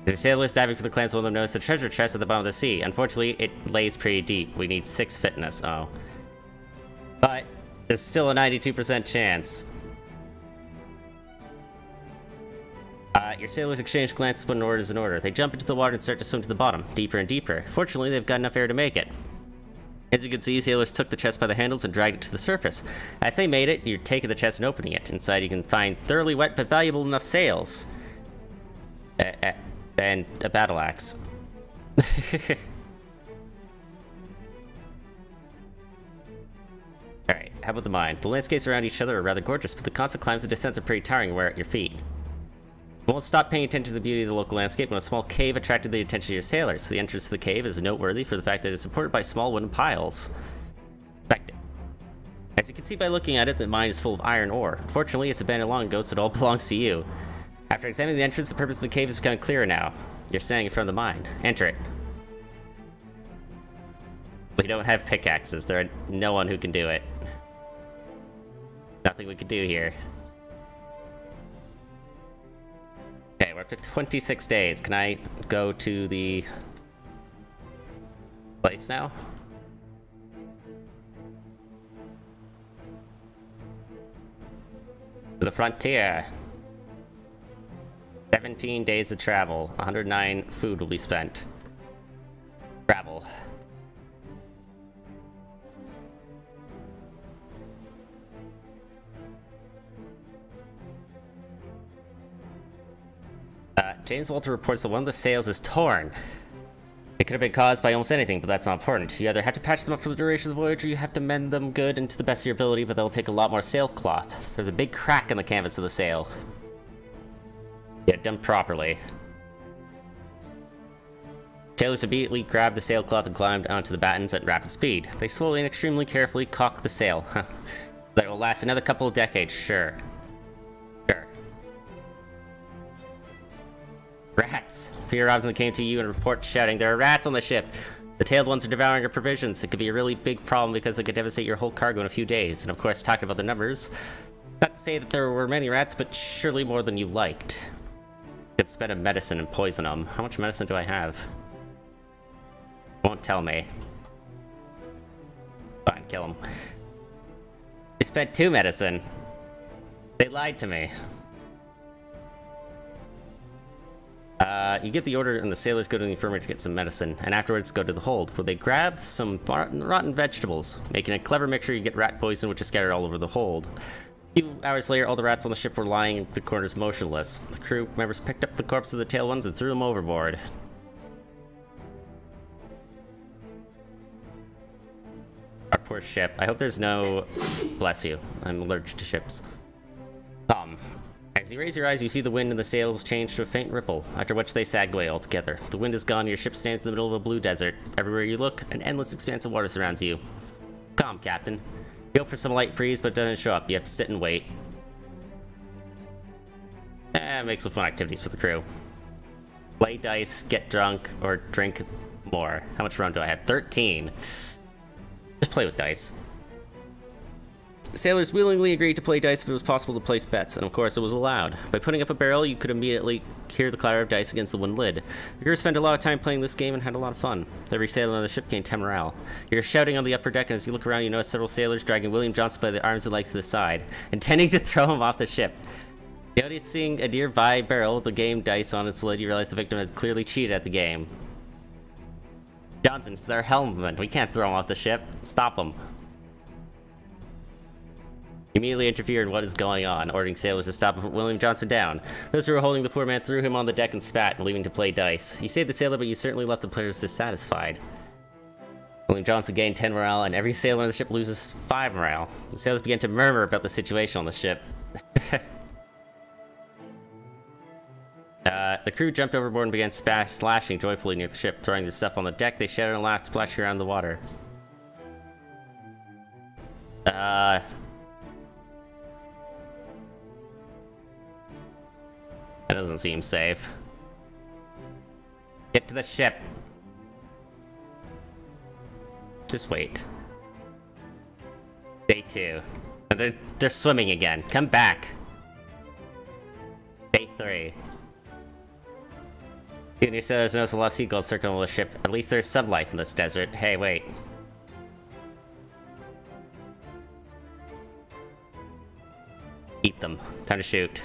As a sailors diving for the clams, one of them noticed a treasure chest at the bottom of the sea. Unfortunately, it lays pretty deep. We need 6 fitness. Oh. But there's still a 92% chance. Your sailors exchange glances when an order is in order. They jump into the water and start to swim to the bottom, deeper and deeper. Fortunately, they've got enough air to make it. As you can see, sailors took the chest by the handles and dragged it to the surface. As they made it, you're taking the chest and opening it. Inside, you can find thoroughly wet but valuable enough sails. And a battle axe. Alright, how about the mine? The landscapes around each other are rather gorgeous, but the constant climbs and descents are pretty tiring wear at your feet. You won't stop paying attention to the beauty of the local landscape when a small cave attracted the attention of your sailors. The entrance to the cave is noteworthy for the fact that it's supported by small wooden piles. As As you can see by looking at it, the mine is full of iron ore. Unfortunately, it's abandoned long ago, so it all belongs to you. After examining the entrance, the purpose of the cave is becoming clearer now. You're standing in front of the mine. Enter it. We don't have pickaxes. There are no one who can do it. Nothing we can do here. Okay, we're up to 26 days. Can I go to the place now? To the frontier. 17 days of travel. 109 food will be spent. Travel. James Walter reports that one of the sails is torn. It could have been caused by almost anything, but that's not important. You either have to patch them up for the duration of the voyage, or you have to mend them good and to the best of your ability, but they'll take a lot more sailcloth. There's a big crack in the canvas of the sail. Yeah, done properly. Sailors immediately grabbed the sailcloth and climbed onto the battens at rapid speed. They slowly and extremely carefully caulked the sail. That will last another couple of decades, sure. Rats! Peter Robinson came to you and reported shouting, "There are rats on the ship! The tailed ones are devouring your provisions. It could be a really big problem because it could devastate your whole cargo in a few days." And of course, talking about the numbers, not to say that there were many rats, but surely more than you liked. You could spend a medicine and poison them. How much medicine do I have? Won't tell me. Fine, kill them. You spent 2 medicine. They lied to me. You get the order and the sailors go to the infirmary to get some medicine, and afterwards go to the hold, where they grab some rotten vegetables. Making a clever mixture, you get rat poison, which is scattered all over the hold. A few hours later, all the rats on the ship were lying in the corners motionless. The crew members picked up the corpses of the tailed ones and threw them overboard. Our poor ship. I hope there's no... Bless you. I'm allergic to ships. As you raise your eyes, you see the wind and the sails change to a faint ripple, after which they sag away altogether. The wind is gone, your ship stands in the middle of a blue desert. Everywhere you look, an endless expanse of water surrounds you. Calm, Captain. You hope for some light breeze, but it doesn't show up. You have to sit and wait. Make some fun activities for the crew. Play dice, get drunk, or drink more. How much rum do I have? 13. Just play with dice. Sailors willingly agreed to play dice if it was possible to place bets, and of course it was allowed. By putting up a barrel, you could immediately hear the clatter of dice against the wooden lid. The crew spent a lot of time playing this game and had a lot of fun. Every sailor on the ship gained 10 morale. You're shouting on the upper deck, and as you look around, you notice several sailors dragging William Johnson by the arms and legs to the side, intending to throw him off the ship. Noticing a nearby barrel with the game dice on its lid, you realize the victim had clearly cheated at the game. Johnson, it's our helmsman. We can't throw him off the ship. Stop him. Immediately interfered in what is going on, ordering sailors to stop and put William Johnson down. Those who were holding the poor man threw him on the deck and spat, leaving to play dice. You saved the sailor, but you certainly left the players dissatisfied. William Johnson gained 10 morale, and every sailor on the ship loses 5 morale. The sailors began to murmur about the situation on the ship. The crew jumped overboard and began slashing joyfully near the ship. Throwing the stuff on the deck, they shouted and laughed, splashing around the water. That doesn't seem safe. Get to the ship. Just wait. Day 2. They're swimming again. Come back. Day 3. You sailors notice a lot of seagulls circling the ship. At least there's some life in this desert. Hey, wait. Eat them. Time to shoot.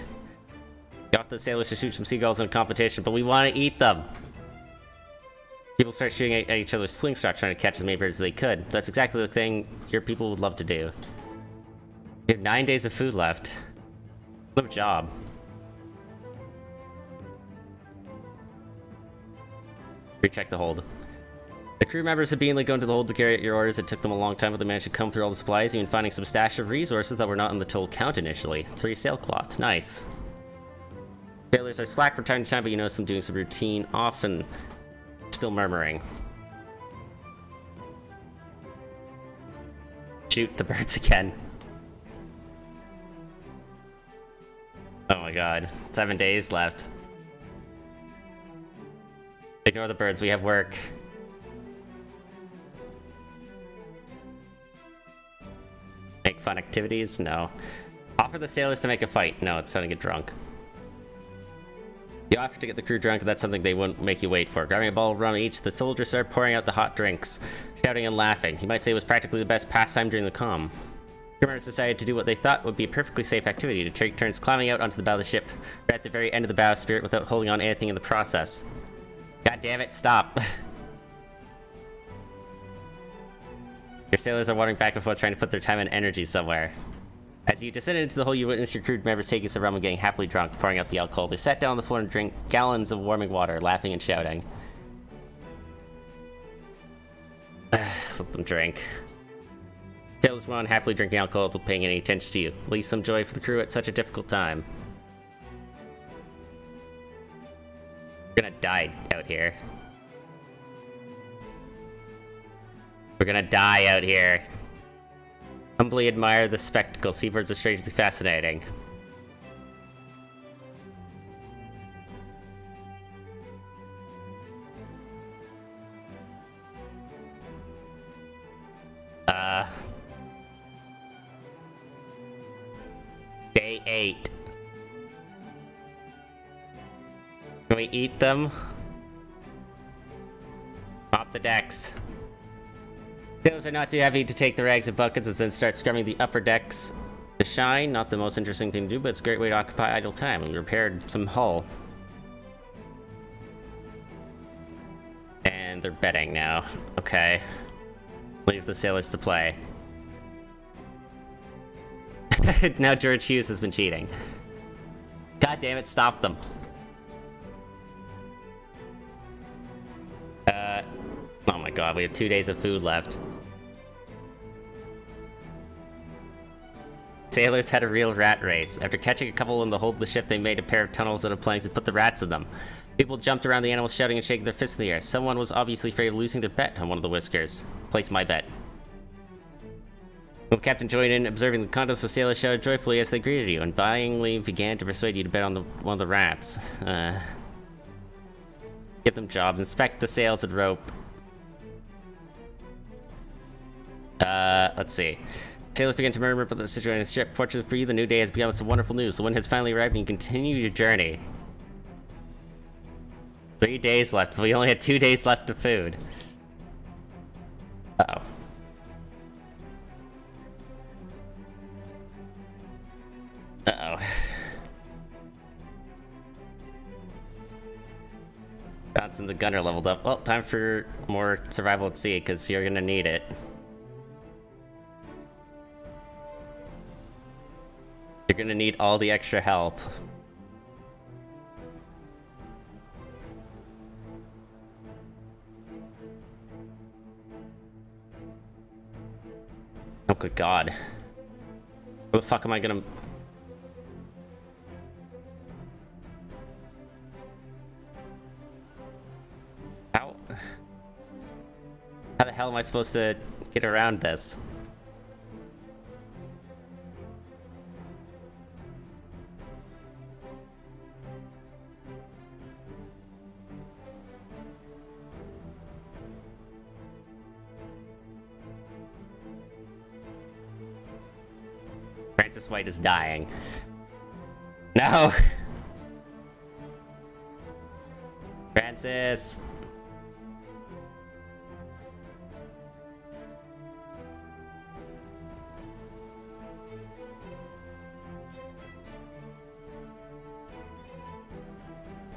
Get off the sailors to shoot some seagulls in a competition, but we want to eat them! People start shooting at each other with slingshots, trying to catch as many birds as they could. That's exactly the thing your people would love to do. You have 9 days of food left. What a job. Recheck the hold. The crew members had beanly gone to the hold to carry out your orders. It took them a long time, but they managed to comb through all the supplies, even finding some stash of resources that were not in the total count initially. 3 sailcloth. Nice. Sailors are slack from time to time, but you notice them doing some routine, often still murmuring. Shoot the birds again. Oh my god. 7 days left. Ignore the birds, we have work. Make fun activities? No. Offer the sailors to make a fight. No, it's time to get drunk. You offer to get the crew drunk, and that's something they wouldn't make you wait for. Grabbing a bottle of rum each, the soldiers start pouring out the hot drinks, shouting and laughing. You might say it was practically the best pastime during the calm. Crew decided to do what they thought would be a perfectly safe activity, to take turns climbing out onto the bow of the ship, right at the very end of the bowsprit without holding on anything in the process. God damn it, stop. Your sailors are wandering back and forth trying to put their time and energy somewhere. As you descended into the hole, you witnessed your crew members taking some rum and getting happily drunk, pouring out the alcohol. They sat down on the floor and drank gallons of warming water, laughing and shouting. Let them drink. Sailors went on happily drinking alcohol without paying any attention to you. At least some joy for the crew at such a difficult time. We're gonna die out here. We're gonna die out here. Humbly admire the spectacle. Seabirds are strangely fascinating. Day 8. Can we eat them? Mop the decks. Sailors are not too heavy to take the rags and buckets and then start scrubbing the upper decks to shine. Not the most interesting thing to do, but it's a great way to occupy idle time. We repaired some hull. And they're bedding now. Okay. Leave the sailors to play. Now George Hughes has been cheating. God damn it, stop them. Oh my god, we have 2 days of food left. Sailors had a real rat race. After catching a couple in the hold of the ship, they made a pair of tunnels out of planks and put the rats in them. People jumped around the animals, shouting and shaking their fists in the air. Someone was obviously afraid of losing their bet on one of the whiskers. Place my bet. The captain joined in, observing the contents. The sailors shouted joyfully as they greeted you, and vyingly began to persuade you to bet on one of the rats. Get them jobs. Inspect the sails and rope. Let's see. Sailors began to murmur about the situation on the ship. Fortunately for you, the new day has begun with some wonderful news. The wind has finally arrived and you continue your journey. 3 days left. We only had 2 days left of food. Uh-oh. Uh-oh. Johnson the gunner leveled up. Well, time for more survival at sea, because you're gonna need it. You're gonna need all the extra health. Oh, good god. Where the fuck am I gonna... How the hell am I supposed to get around this? Francis White is dying. No! Francis!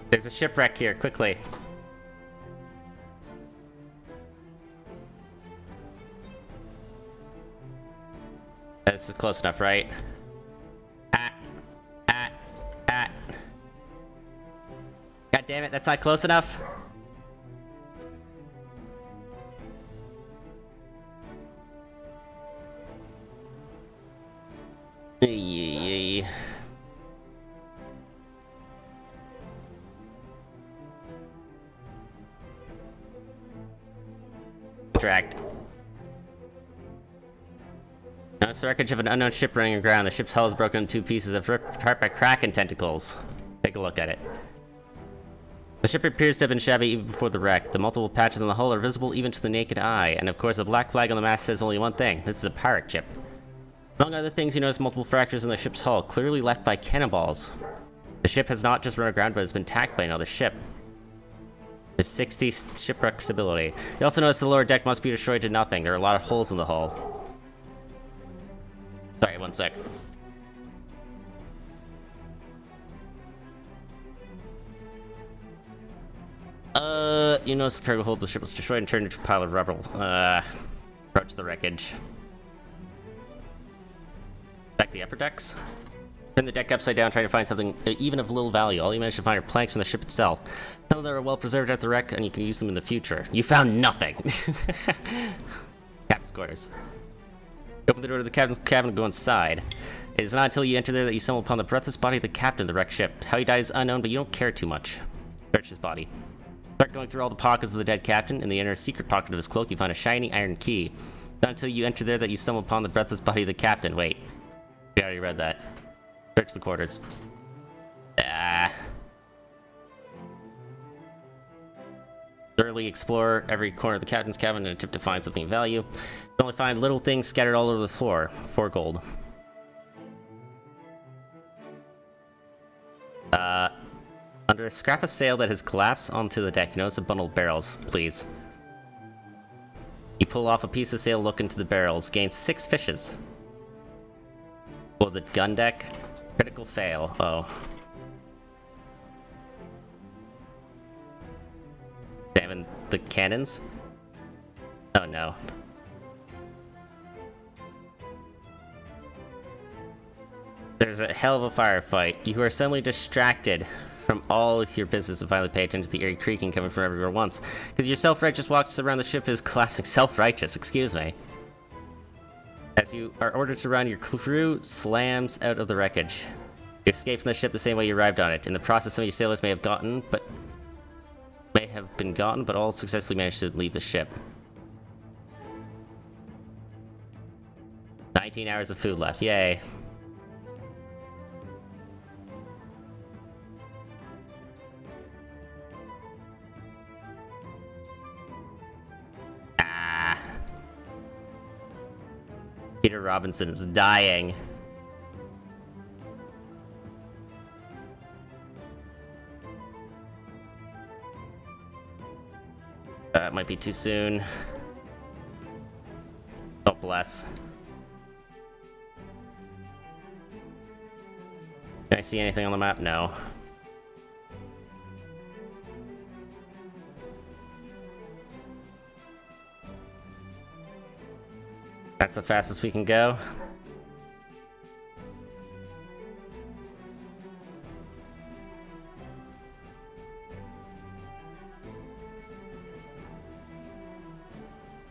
There's a shipwreck here, quickly. This is close enough, right? God damn it, that's not close enough. Dragged. Now it's the wreckage of an unknown ship running aground. The ship's hull is broken in two pieces, ripped apart by Kraken tentacles. Take a look at it. The ship appears to have been shabby even before the wreck. The multiple patches on the hull are visible even to the naked eye, and of course the black flag on the mast says only one thing. This is a pirate ship. Among other things, you notice multiple fractures in the ship's hull, clearly left by cannonballs. The ship has not just run aground, but has been attacked by another ship. There's 60 shipwreck stability. You also notice the lower deck must be destroyed to nothing. There are a lot of holes in the hull. Sorry, one sec. You notice the cargo hold of the ship was destroyed and turned into a pile of rubble. Approach the wreckage. Back to the upper decks. Turn the deck upside down, trying to find something even of little value. All you managed to find are planks from the ship itself. Some of them are well preserved at the wreck, and you can use them in the future. You found nothing! Captain's quarters. You open the door to the captain's cabin and go inside. It is not until you enter there that you stumble upon the breathless body of the captain of the wrecked ship. How he died is unknown, but you don't care too much. Search his body. Start going through all the pockets of the dead captain. In the inner secret pocket of his cloak, you find a shiny iron key. Not until you enter there that you stumble upon the breathless body of the captain. Wait. We already read that. Search the quarters. Thoroughly explore every corner of the captain's cabin in an attempt to find something of value. You only find little things scattered all over the floor. 4 gold. Under a scrap of sail that has collapsed onto the deck, you notice a bundle of barrels. Please. You pull off a piece of sail, look into the barrels. Gain 6 fishes. Well, the gun deck. Critical fail. Oh. Damn, the cannons? Oh no. There's a hell of a firefight. You are suddenly distracted from all of your business and finally pay attention to the eerie creaking coming from everywhere once. Because your self-righteous walks around the ship is collapsing. Self-righteous, excuse me. As you are ordered to run, your crew slams out of the wreckage. You escape from the ship the same way you arrived on it. In the process, some of your sailors may have been gotten, but all successfully managed to leave the ship. 19 hours of food left. Yay. Peter Robinson is dying. That might be too soon. Oh, bless. Can I see anything on the map? No. That's the fastest we can go.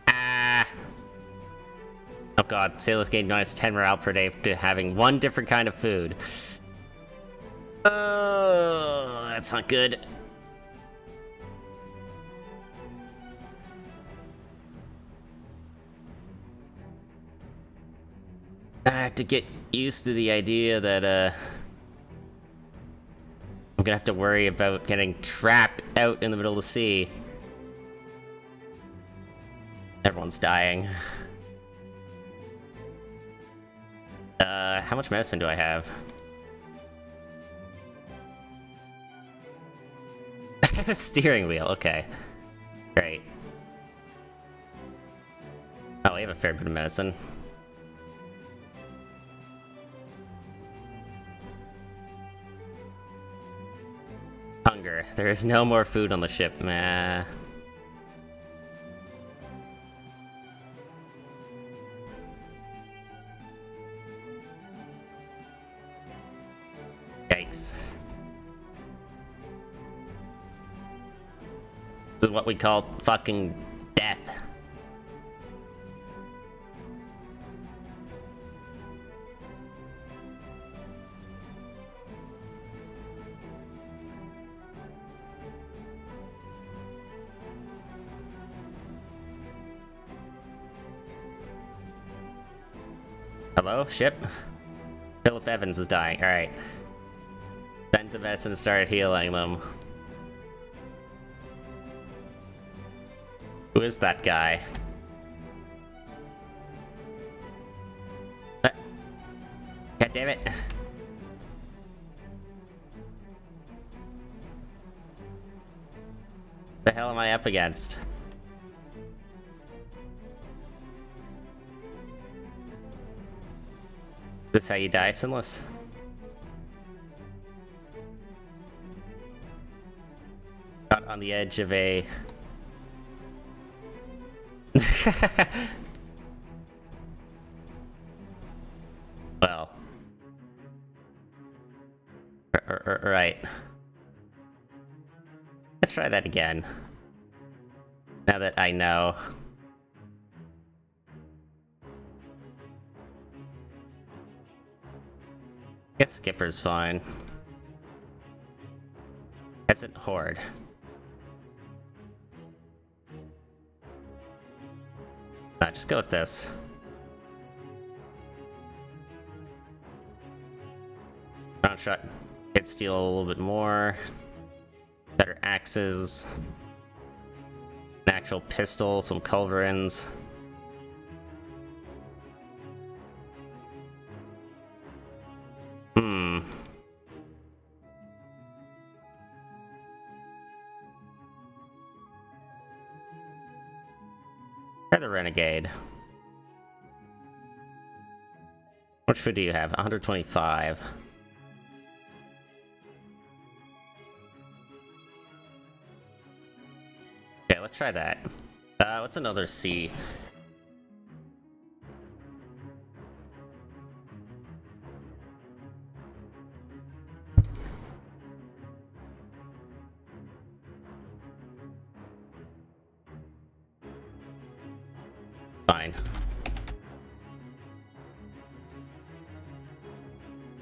Ah! Oh god, sailors gain minus 10 morale per day to having one different kind of food. Oh, that's not good. I have to get used to the idea that, I'm gonna have to worry about getting trapped out in the middle of the sea. Everyone's dying. How much medicine do I have? I have a steering wheel, okay. Great. Oh, we have a fair bit of medicine. Hunger. There is no more food on the ship, man. Yikes. This is what we call fucking death. Hello, ship? Philip Evans is dying. Alright. Bend the vest and start healing them. Who is that guy? God damn it. The hell am I up against? Is this how you die, Sinless? Got on the edge of a... Well... Right. Let's try that again. Now that I know. Guess Skipper's fine. Peasant Horde. Nah, just go with this. Round shot. Hit steal a little bit more. Better axes. An actual pistol, some culverins. Try the Renegade. Which food do you have? 125. Okay, let's try that. What's another C? Fine.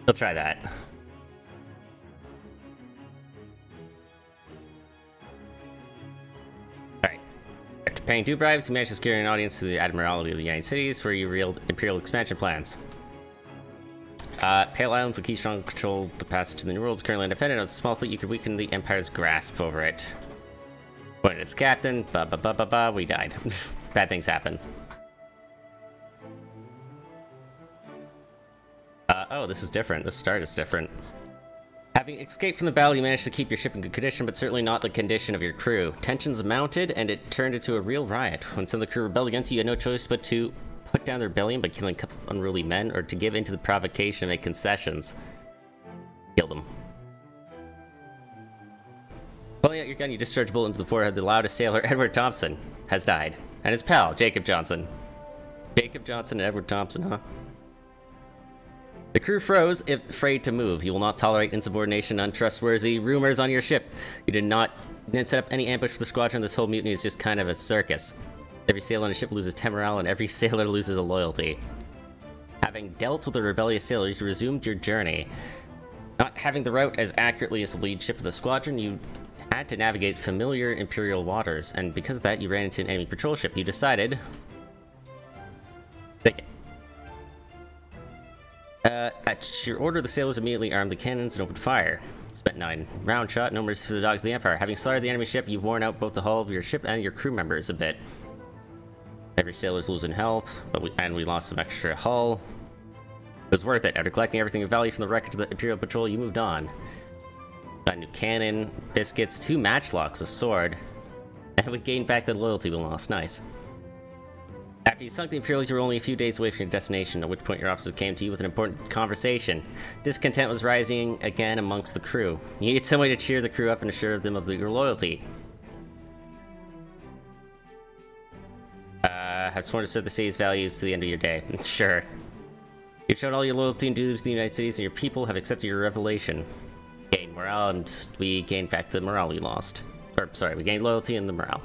We'll try that. Alright. After paying 2 bribes, you managed to secure an audience to the Admiralty of the United Cities, where you revealed Imperial expansion plans. Pale Islands, a key strong control the passage to the New World, is currently independent of the small fleet. You could weaken the Empire's grasp over it. Pointed its captain, we died. Bad things happen. Oh, this is different. This start is different. Having escaped from the battle, you managed to keep your ship in good condition, but certainly not the condition of your crew. Tensions mounted, and it turned into a real riot. When some of the crew rebelled against you, you had no choice but to put down their rebellion by killing a couple of unruly men, or to give in to the provocation and make concessions. Kill them. Pulling out your gun, you discharge a bullet into the forehead of the loudest sailor, Edward Thompson, has died. And his pal, Jacob Johnson. Jacob Johnson and Edward Thompson, huh? The crew froze, afraid to move. You will not tolerate insubordination, untrustworthy rumors on your ship. You didn't set up any ambush for the squadron. This whole mutiny is just kind of a circus. Every sailor on a ship loses 10 morale, and every sailor loses a loyalty. Having dealt with the rebellious sailors, you resumed your journey. Not having the route as accurately as the lead ship of the squadron, you had to navigate familiar Imperial waters, and because of that, you ran into an enemy patrol ship. You decided... Take it. At your order, the sailors immediately armed the cannons and opened fire. Spent 9 round shot, no mercy for the dogs of the Empire. Having slaughtered the enemy ship, you've worn out both the hull of your ship and your crew members a bit. Every sailor's losing health, but we lost some extra hull. It was worth it. After collecting everything of value from the wreckage of the Imperial Patrol, you moved on. Got a new cannon, biscuits, 2 matchlocks, a sword, and we gained back the loyalty we lost. Nice. After you sunk the Imperials, you were only a few days away from your destination, at which point your officers came to you with an important conversation. Discontent was rising again amongst the crew. You needed some way to cheer the crew up and assure them of your loyalty. Have sworn to serve the city's values to the end of your day. Sure. You've shown all your loyalty and duty to the United States, and your people have accepted your revelation. Gained morale, and we gained back the morale we lost. Or, sorry, we gained loyalty and the morale.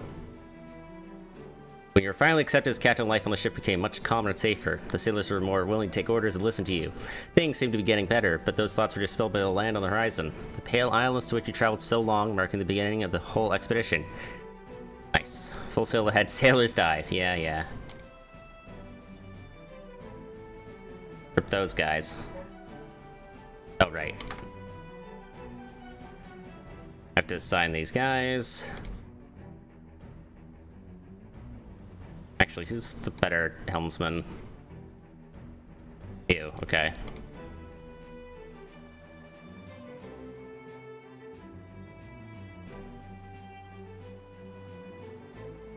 When you were finally accepted as captain, life on the ship became much calmer and safer. The sailors were more willing to take orders and listen to you. Things seemed to be getting better, but those thoughts were dispelled by the land on the horizon. The Pale Islands to which you traveled so long, marking the beginning of the whole expedition. Nice. Full sail ahead, sailors dies. Yeah. equip those guys. Oh, right. I have to assign these guys. Actually, who's the better helmsman? You, okay.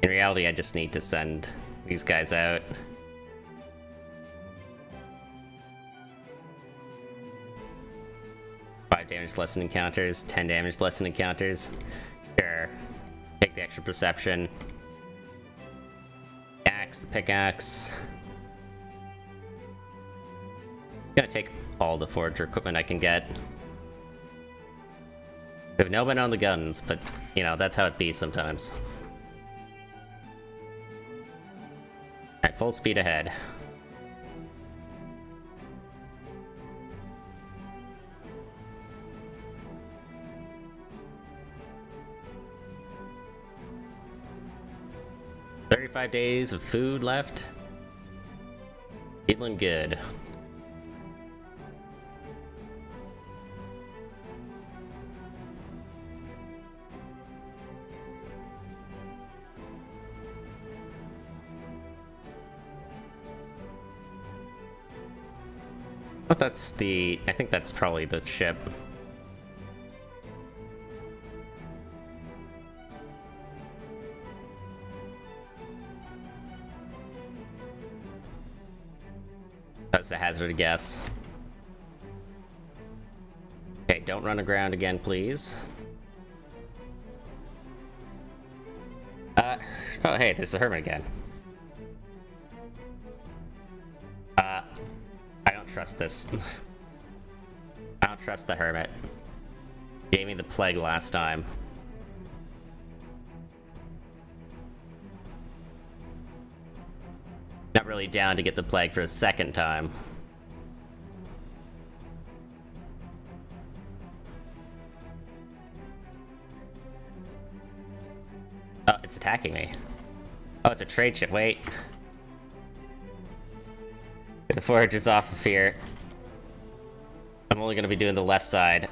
In reality, I just need to send these guys out. Damage less than encounters, 10 damage less than encounters. Sure. Take the extra perception. Axe, the pickaxe. Gonna take all the forager equipment I can get. We have no one on the guns, but you know, that's how it be sometimes. Alright, full speed ahead. $35 days of food left. Feeling good. But that's the... I think that's probably the ship. That's a hazard guess. Okay, don't run aground again, please. Oh hey, there's a hermit again. I don't trust this. I don't trust the hermit. Gave me the plague last time. Not really down to get the plague for a second time. Oh, it's attacking me. Oh, it's a trade ship. Wait. Get the foragers off of here. I'm only going to be doing the left side.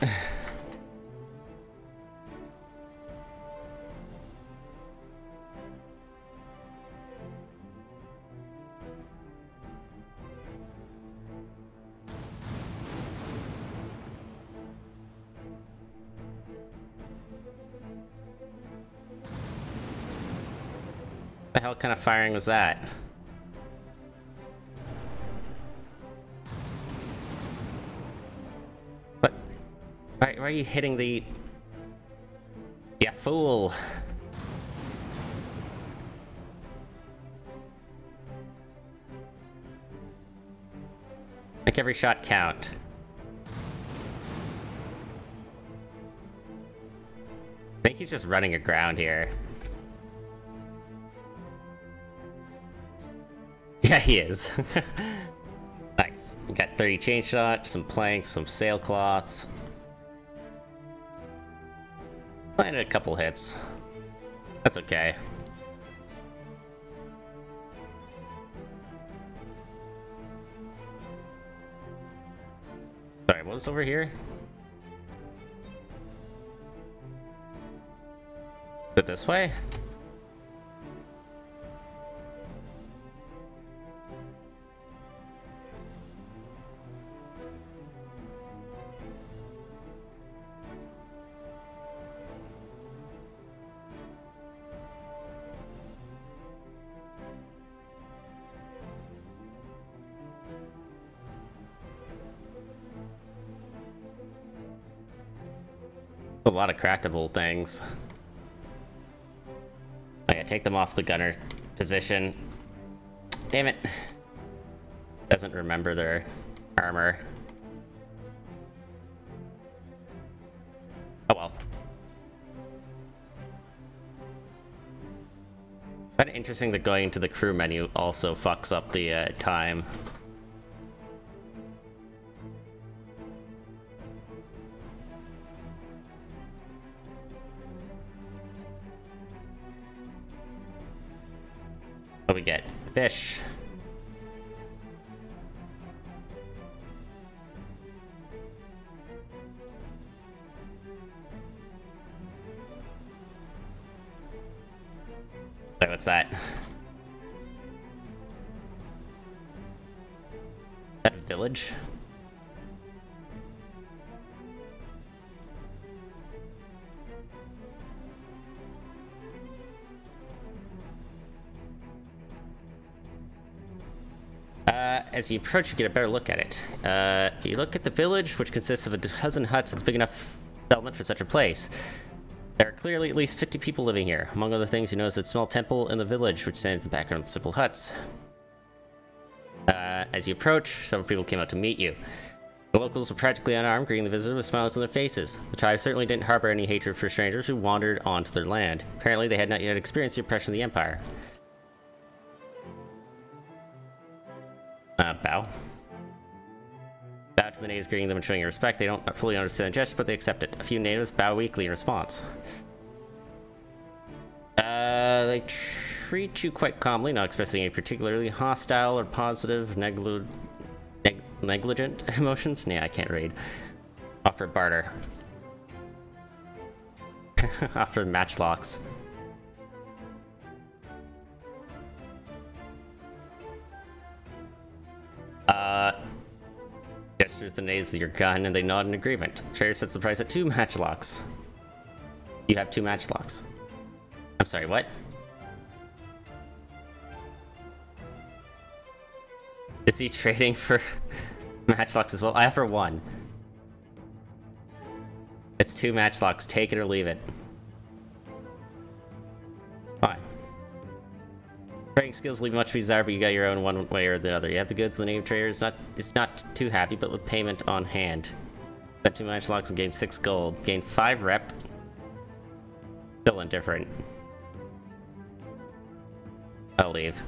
What the hell kind of firing was that? What? Why are you hitting the... You fool! Make every shot count. I think he's just running aground here. Yeah, he is. Nice. We got 30 chain shot, some planks, some sailcloths. Landed a couple hits. That's okay. Sorry, what was over here? Is it this way? A lot of craftable things. I gotta take them off the gunner position. Damn it. Doesn't remember their armor. Oh well. Kind of interesting that going into the crew menu also fucks up the time. What we get? Fish. What's that? Is that a village? As you approach, you get a better look at it. You look at the village, which consists of a dozen huts. It's big enough settlement for such a place. There are clearly at least 50 people living here. Among other things, you notice a small temple in the village, which stands in the background of simple huts. As you approach, several people came out to meet you. The locals were practically unarmed, greeting the visitor with smiles on their faces. The tribe certainly didn't harbor any hatred for strangers who wandered onto their land. Apparently, they had not yet experienced the oppression of the Empire. Bow. Bow to the natives, greeting them and showing your respect. They don't fully understand the gesture, but they accept it. A few natives bow weakly in response. They treat you quite calmly, not expressing any particularly hostile or positive, negligent emotions. Nah, I can't read. Offer barter. Offer matchlocks. Gestures the natives with your gun and they nod in agreement. Trader sets the price at 2 matchlocks. You have 2 matchlocks. I'm sorry, what? Is he trading for matchlocks as well? I offer 1. It's 2 matchlocks. Take it or leave it. Fine. Trading skills leave much to be desired, but you got your own one way or the other. You have the goods, the native trader is not too happy, but with payment on hand. Spend 2 matchlocks and gain 6 gold. Gain 5 rep. Still indifferent. I'll leave.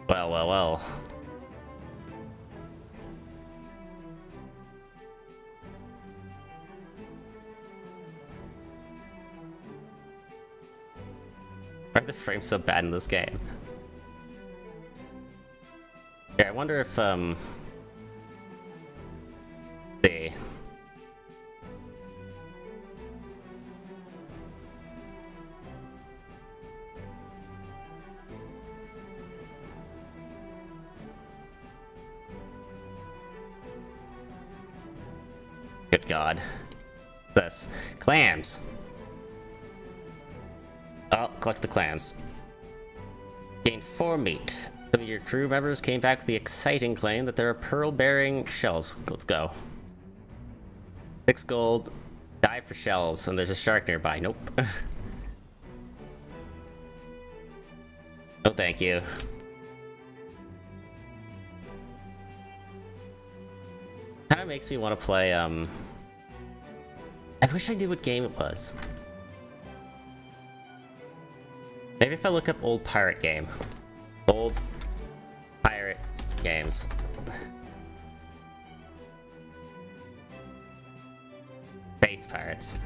Well, well, well. Why are the frames so bad in this game? Yeah, I wonder if, the... Good God. This. Clams! I'll collect the clams. Gain 4 meat. Some of your crew members came back with the exciting claim that there are pearl-bearing shells. Let's go. 6 gold. Dive for shells, and there's a shark nearby. Nope. No, thank you. Kind of makes me want to play, I wish I knew what game it was. Maybe if I look up old pirate game. Old pirate games. Space pirates.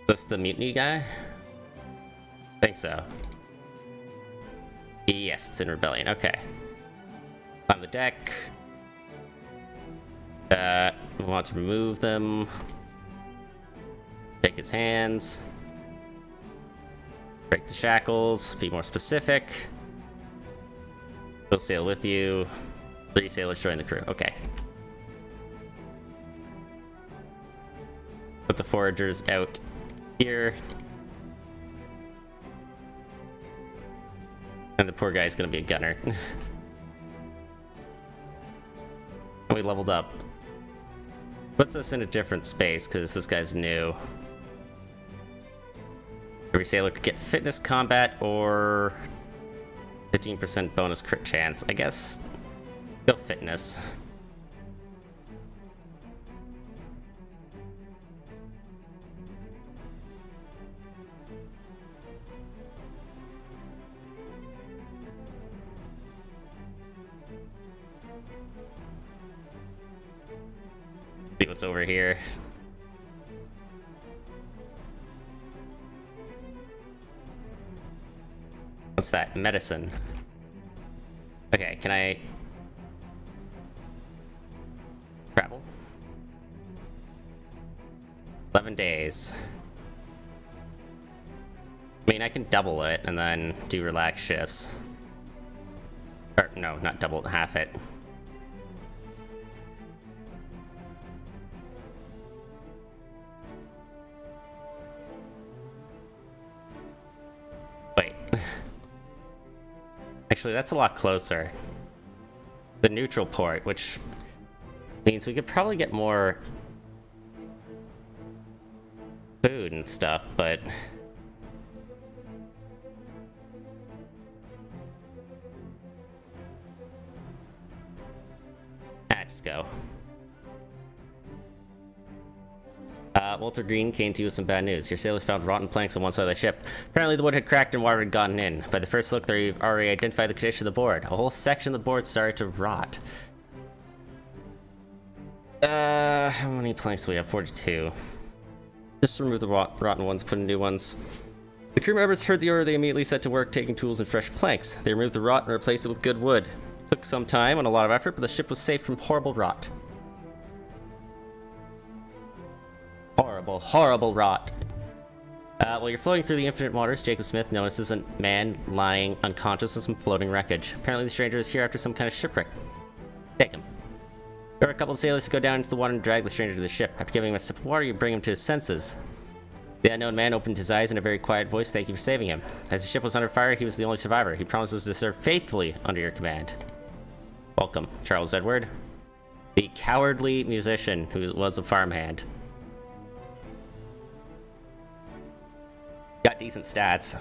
Is this the mutiny guy? I think so. Yes, it's in rebellion. Okay. On the deck. We want to remove them. Take its hands. Break the shackles. Be more specific. We'll sail with you. 3 sailors join the crew. Okay. Put the foragers out here. And the poor guy's gonna be a gunner. And we leveled up. Puts us in a different space because this guy's new. Every sailor could get fitness combat or 15% bonus crit chance. I guess go fitness. See what's over here. What's that? Medicine. Okay, can I... Travel. 11 days. I mean, I can double it and then do relaxed shifts. Or, no, not double it, half it. Wait. Actually, that's a lot closer. The neutral port, which means we could probably get more food and stuff, but just go. Walter Green came to you with some bad news. Your sailors found rotten planks on one side of the ship. Apparently the wood had cracked and water had gotten in. By the first look, they've already identified the condition of the board. A whole section of the board started to rot. How many planks do we have? 42. Just remove the rotten ones, put in new ones. The crew members heard the order. They immediately set to work taking tools and fresh planks. They removed the rot and replaced it with good wood. Took some time and a lot of effort, but the ship was safe from horrible rot. Horrible, horrible rot. While you're floating through the infinite waters, Jacob Smith notices a man lying unconscious in some floating wreckage. Apparently the stranger is here after some kind of shipwreck. Take him. There are a couple of sailors who go down into the water and drag the stranger to the ship. After giving him a sip of water, you bring him to his senses. The unknown man opened his eyes in a very quiet voice. Thank you for saving him. As the ship was under fire, he was the only survivor. He promises to serve faithfully under your command. Welcome, Charles Edward. The cowardly musician who was a farmhand. Got decent stats.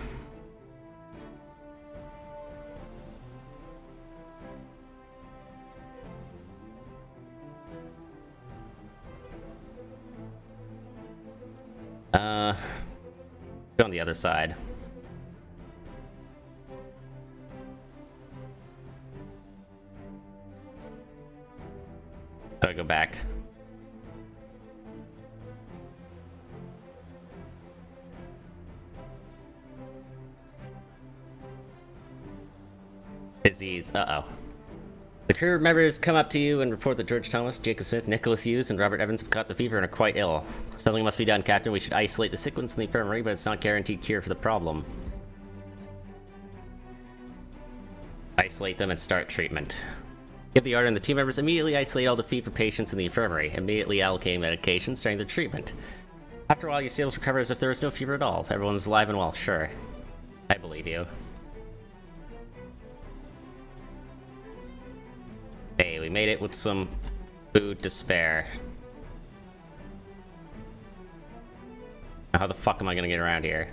Go on the other side. Gotta go back. Disease. Uh-oh. The crew members come up to you and report that George Thomas, Jacob Smith, Nicholas Hughes, and Robert Evans have caught the fever and are quite ill. Something must be done, Captain. We should isolate the sick ones in the infirmary, but it's not guaranteed cure for the problem. Isolate them and start treatment. Give the order and the team members immediately isolate all the fever patients in the infirmary, immediately allocating medication, starting the treatment. After a while, your sails recover as if there was no fever at all. Everyone's alive and well, sure. I believe you. Hey, we made it with some food to spare. Now how the fuck am I gonna get around here?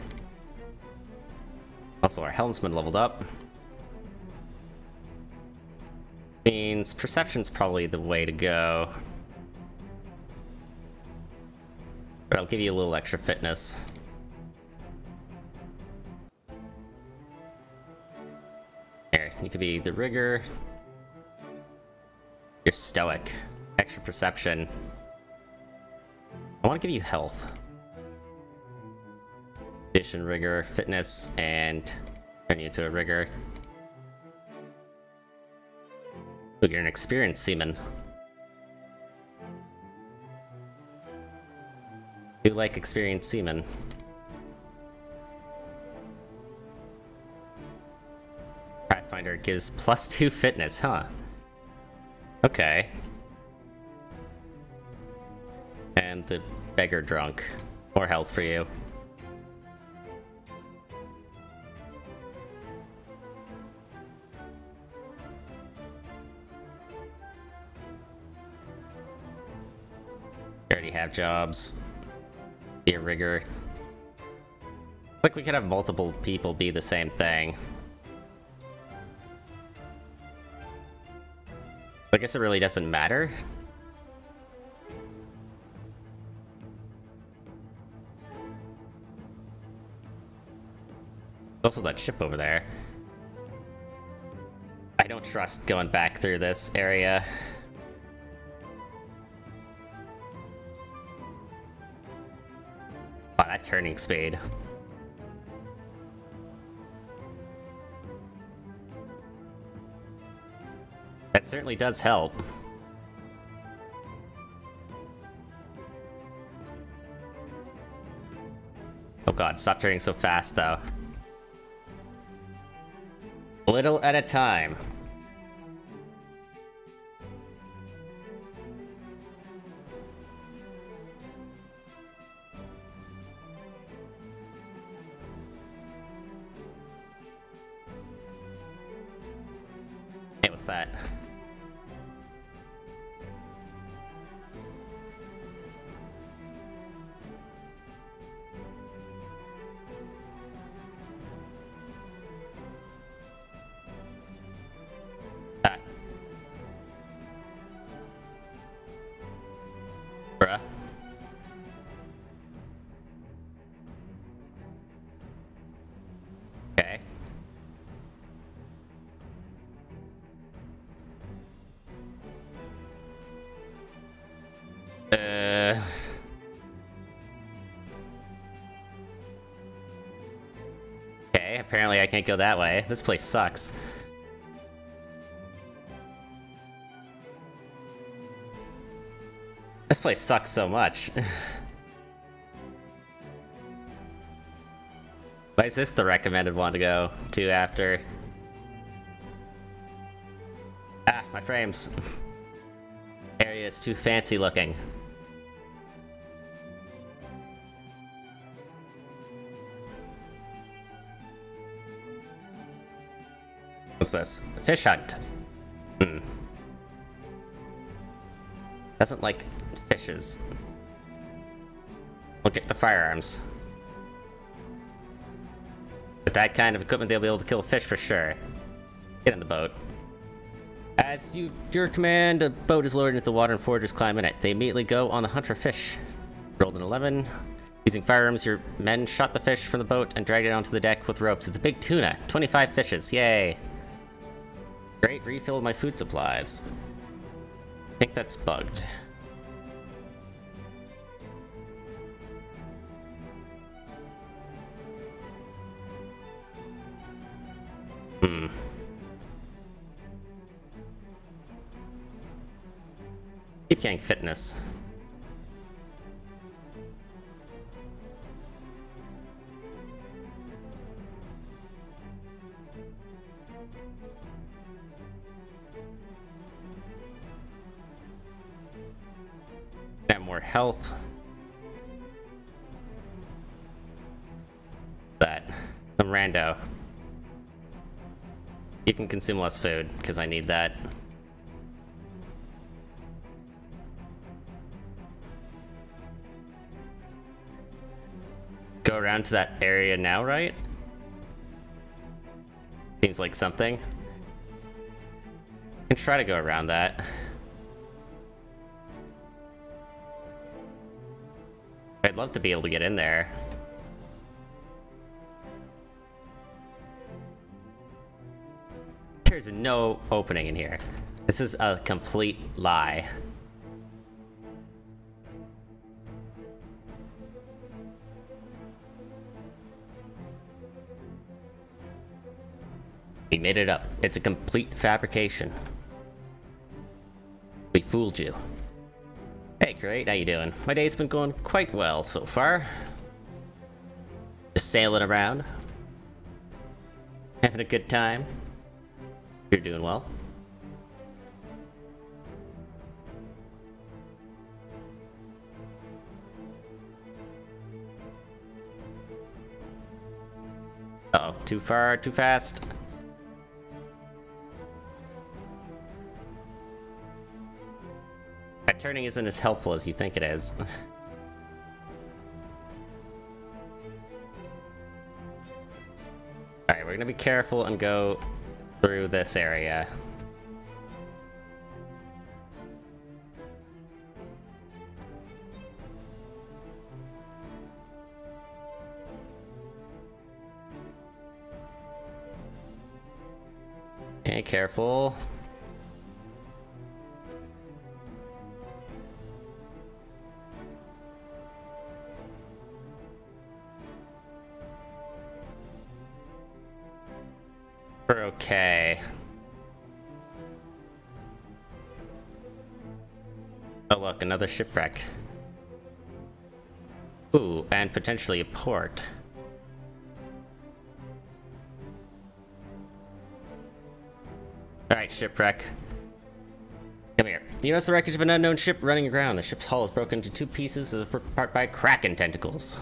Also, our helmsman leveled up. Means perception's probably the way to go. But I'll give you a little extra fitness. Here, you could be the rigger. You're stoic. Extra perception. I want to give you health. Addition, rigor, fitness, and turn you into a rigger. Ooh, you're an experienced seaman. You like experienced seamen. Pathfinder gives +2 fitness, huh? Okay. And the beggar drunk. More health for you. You already have jobs. Be a rigger. Like we could have multiple people be the same thing. I guess it really doesn't matter. Also that ship over there. I don't trust going back through this area. Wow, that turning speed. That certainly does help. Oh god, stop turning so fast, though. A little at a time. Hey, what's that? Bruh. Okay. Okay, apparently I can't go that way. This place sucks. This place sucks so much. Why is this the recommended one to go to after? Ah, my frames. Area is too fancy looking. What's this? Fish hunt. Doesn't like fishes. Look at the firearms. With that kind of equipment, they'll be able to kill a fish for sure. Get in the boat. As your command, a boat is lowered into the water and foragers climb in it. They immediately go on the hunt for fish. Rolled an 11. Using firearms, your men shot the fish from the boat and dragged it onto the deck with ropes. It's a big tuna. 25 fishes. Yay. Great, refill my food supplies. I think that's bugged. Keep getting fitness. Have more health. That. Some rando. You can consume less food, because I need that. Go around to that area now, right? Seems like something. I can try to go around that. I'd love to be able to get in there. There's no opening in here. This is a complete lie. We made it up. It's a complete fabrication. We fooled you. Hey, great. How you doing? My day's been going quite well so far. Just sailing around. Having a good time. You're doing well. Uh-oh, too far, too fast. That turning isn't as helpful as you think it is. Alright, we're gonna be careful and go through this area. Okay, careful. We're okay. Oh look, another shipwreck. Ooh, and potentially a port. Alright, shipwreck. Come here. You notice the wreckage of an unknown ship running aground. The ship's hull is broken into two pieces apart by kraken tentacles.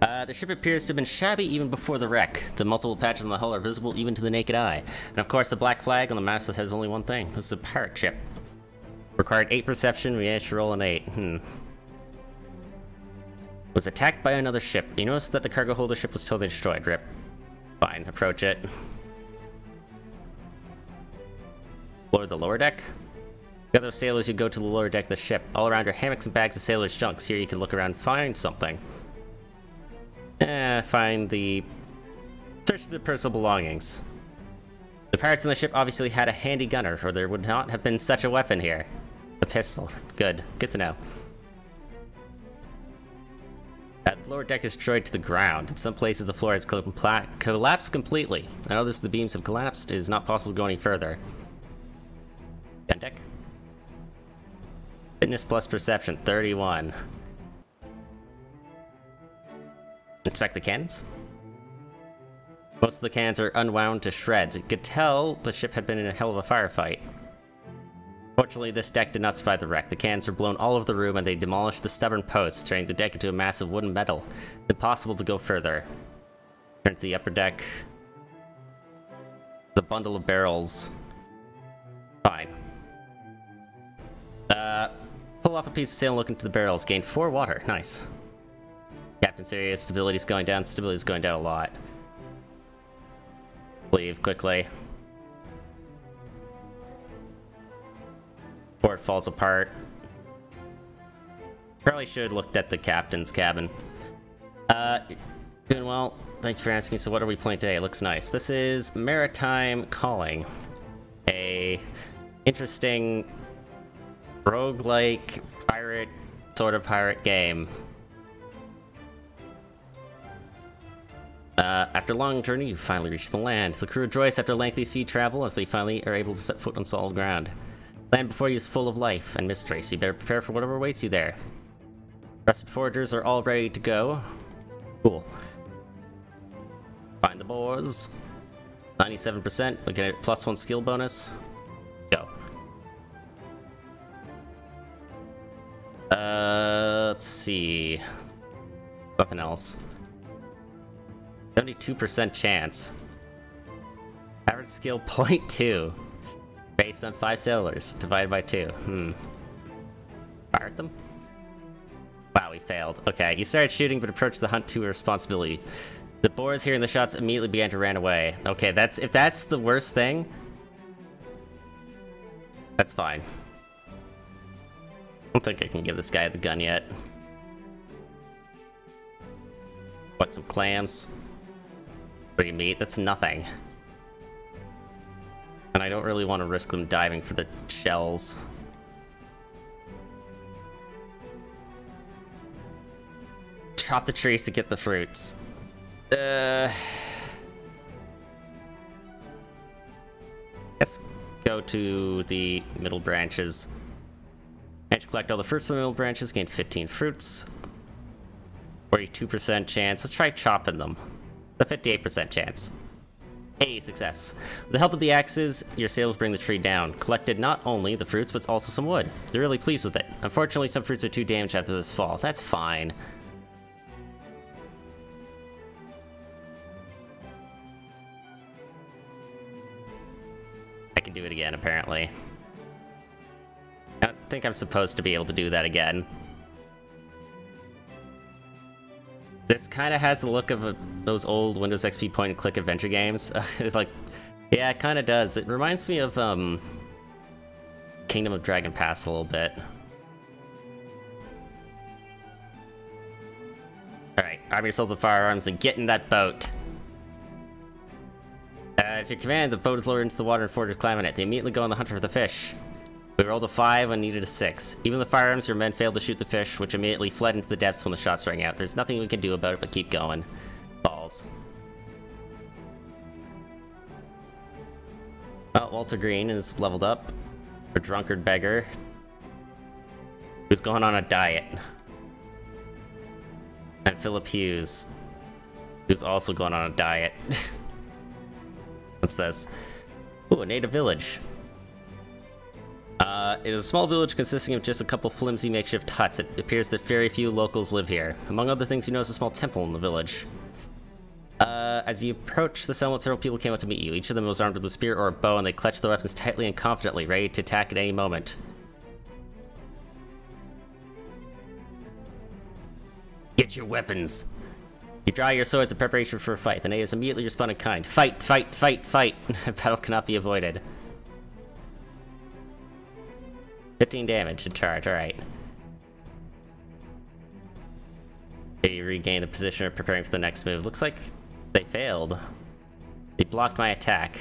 The ship appears to have been shabby even before the wreck. The multiple patches on the hull are visible even to the naked eye. And of course, the black flag on the mast says only one thing. This is a pirate ship. Required 8 perception, we managed to roll an 8. Was attacked by another ship. You notice that the cargo holder ship was totally destroyed. Rip. Fine, approach it. Explore the lower deck. Together with sailors, you go to the lower deck of the ship. All around are hammocks and bags of sailors' junks. Here you can look around and find something. Find the... Search the personal belongings. The pirates on the ship obviously had a handy gunner, or there would not have been such a weapon here. The pistol. Good. Good to know. The lower deck is destroyed to the ground. In some places, the floor has collapsed completely. In others, the beams have collapsed. It is not possible to go any further. Gun deck. Fitness plus perception, 31. Inspect the cannons. Most of the cannons are unwound to shreds. You could tell the ship had been in a hell of a firefight. Fortunately, this deck did not survive the wreck. The cannons were blown all over the room and they demolished the stubborn posts, turning the deck into a massive wooden metal. It's impossible to go further. Turn to the upper deck. There's a bundle of barrels. Fine. Pull off a piece of sail and look into the barrels. Gain 4 water. Nice. Captain's area stability's going down. Stability's going down a lot. Leave quickly. Before it falls apart. Probably should have looked at the captain's cabin. Doing well. Thanks for asking. So what are we playing today? It looks nice. This is Maritime Calling. A interesting roguelike pirate, sort of pirate game. After a long journey, you finally reach the land. The crew rejoice after lengthy sea travel as they finally are able to set foot on solid ground. Land before you is full of life and mystery, so you better prepare for whatever awaits you there. Rusted foragers are all ready to go. Cool. Find the boars. 97%. Look at it. +1 skill bonus. Go. Let's see. Nothing else. 72% chance. Average skill 0.2. Based on 5 sailors. Divided by 2. Fired them? Wow, we failed. Okay, you started shooting but approached the hunt to a responsibility. The boars hearing the shots immediately began to run away. Okay, if that's the worst thing, that's fine. I don't think I can give this guy the gun yet. What, some clams? Free meat? That's nothing. And I don't really want to risk them diving for the shells. Chop the trees to get the fruits. Let's go to the middle branches. Manage to collect all the fruits from the middle branches, gain 15 fruits. 42% chance. Let's try chopping them. The 58% chance. Hey, success. With the help of the axes, your sailors bring the tree down. Collected not only the fruits, but also some wood. They're really pleased with it. Unfortunately, some fruits are too damaged after this fall. That's fine. I can do it again, apparently. I don't think I'm supposed to be able to do that again. This kind of has the look of those old Windows XP point-and-click adventure games. It's like, yeah, it kind of does. It reminds me of Kingdom of Dragon Pass a little bit. Alright, arm yourself with firearms and get in that boat. As your command, the boat is lowered into the water and foragers climb on it. They immediately go on the hunt for the fish. We rolled a 5 and needed a 6. Even the firearms, your men failed to shoot the fish, which immediately fled into the depths when the shots rang out. There's nothing we can do about it but keep going. Balls. Well, Walter Green is leveled up. A drunkard beggar who's going on a diet. And Philip Hughes, who's also going on a diet. What's this? Ooh, a native village. It is a small village consisting of just a couple flimsy makeshift huts. It appears that very few locals live here. Among other things, you notice a small temple in the village. As you approach the settlement, several people came up to meet you. Each of them was armed with a spear or a bow, and they clutched their weapons tightly and confidently, ready to attack at any moment. Get your weapons! You draw your swords in preparation for a fight. The natives immediately respond in kind. Fight, fight, fight, fight! Battle cannot be avoided. 15 damage to charge, alright. You regain the position of preparing for the next move. Looks like they failed. They blocked my attack.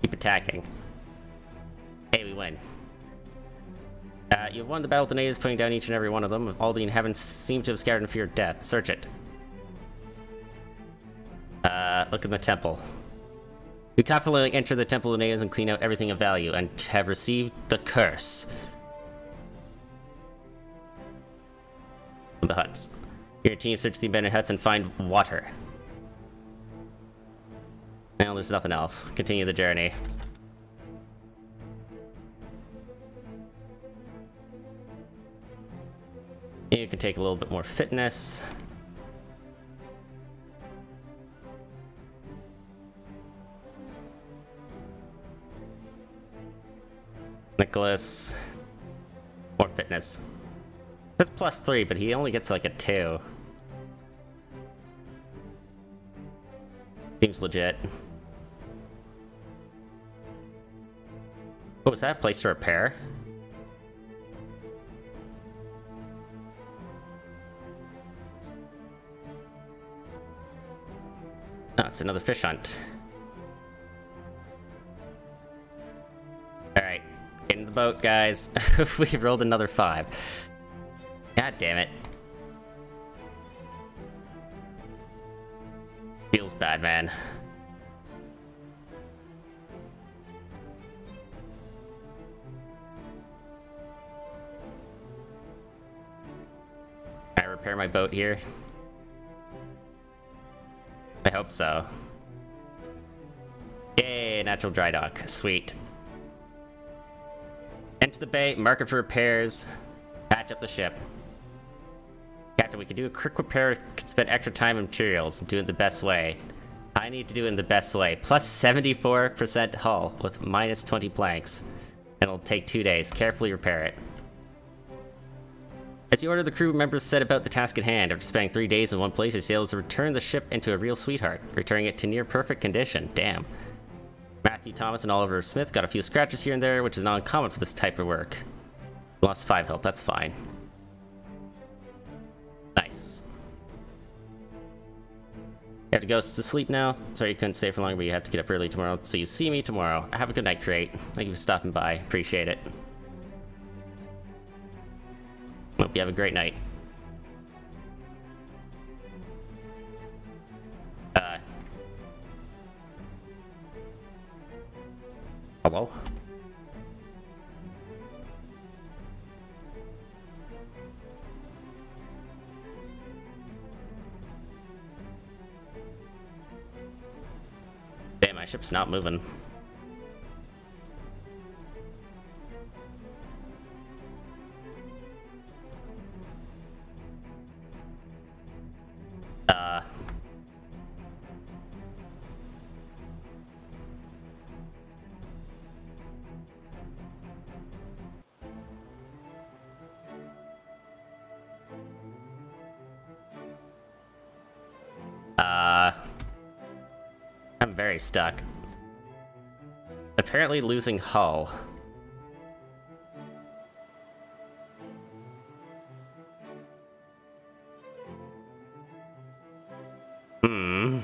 Keep attacking. Hey, we win. You've won the battle with the natives, putting down each and every one of them. All the inhabitants seem to have scattered in fear of death. Search it. Look in the temple. You confidently enter the temple of the natives and clean out everything of value, and have received the curse. The huts. Your team search the abandoned huts and find water. Well, there's nothing else. Continue the journey. You can take a little bit more fitness. Nicholas. More fitness. That's +3, but he only gets like a 2. Seems legit. Oh, is that a place to repair? Oh, it's another fish hunt. Alright, get in the boat, guys. We rolled another 5. God damn it. Feels bad, man. Can I repair my boat here? I hope so. Yay, natural dry dock. Sweet. Enter the bay, mark it for repairs, patch up the ship. Captain, we could do a quick repair, could spend extra time and materials, and do it the best way. I need to do it in the best way. Plus 74% hull with minus 20 planks. And it'll take 2 days. Carefully repair it. As you order, the crew members set about the task at hand. After spending 3 days in one place, your sailors have returned the ship into a real sweetheart, returning it to near perfect condition. Damn. Matthew Thomas and Oliver Smith got a few scratches here and there, which is not uncommon for this type of work. Lost 5 health, that's fine. Nice. You have to go to sleep now. Sorry you couldn't stay for long, but you have to get up early tomorrow, so you see me tomorrow. Have a good night, Crate. Thank you for stopping by. Appreciate it. Hope you have a great night. Hello? Damn, my ship's not moving. I'm very stuck. Apparently losing hull. Hmm.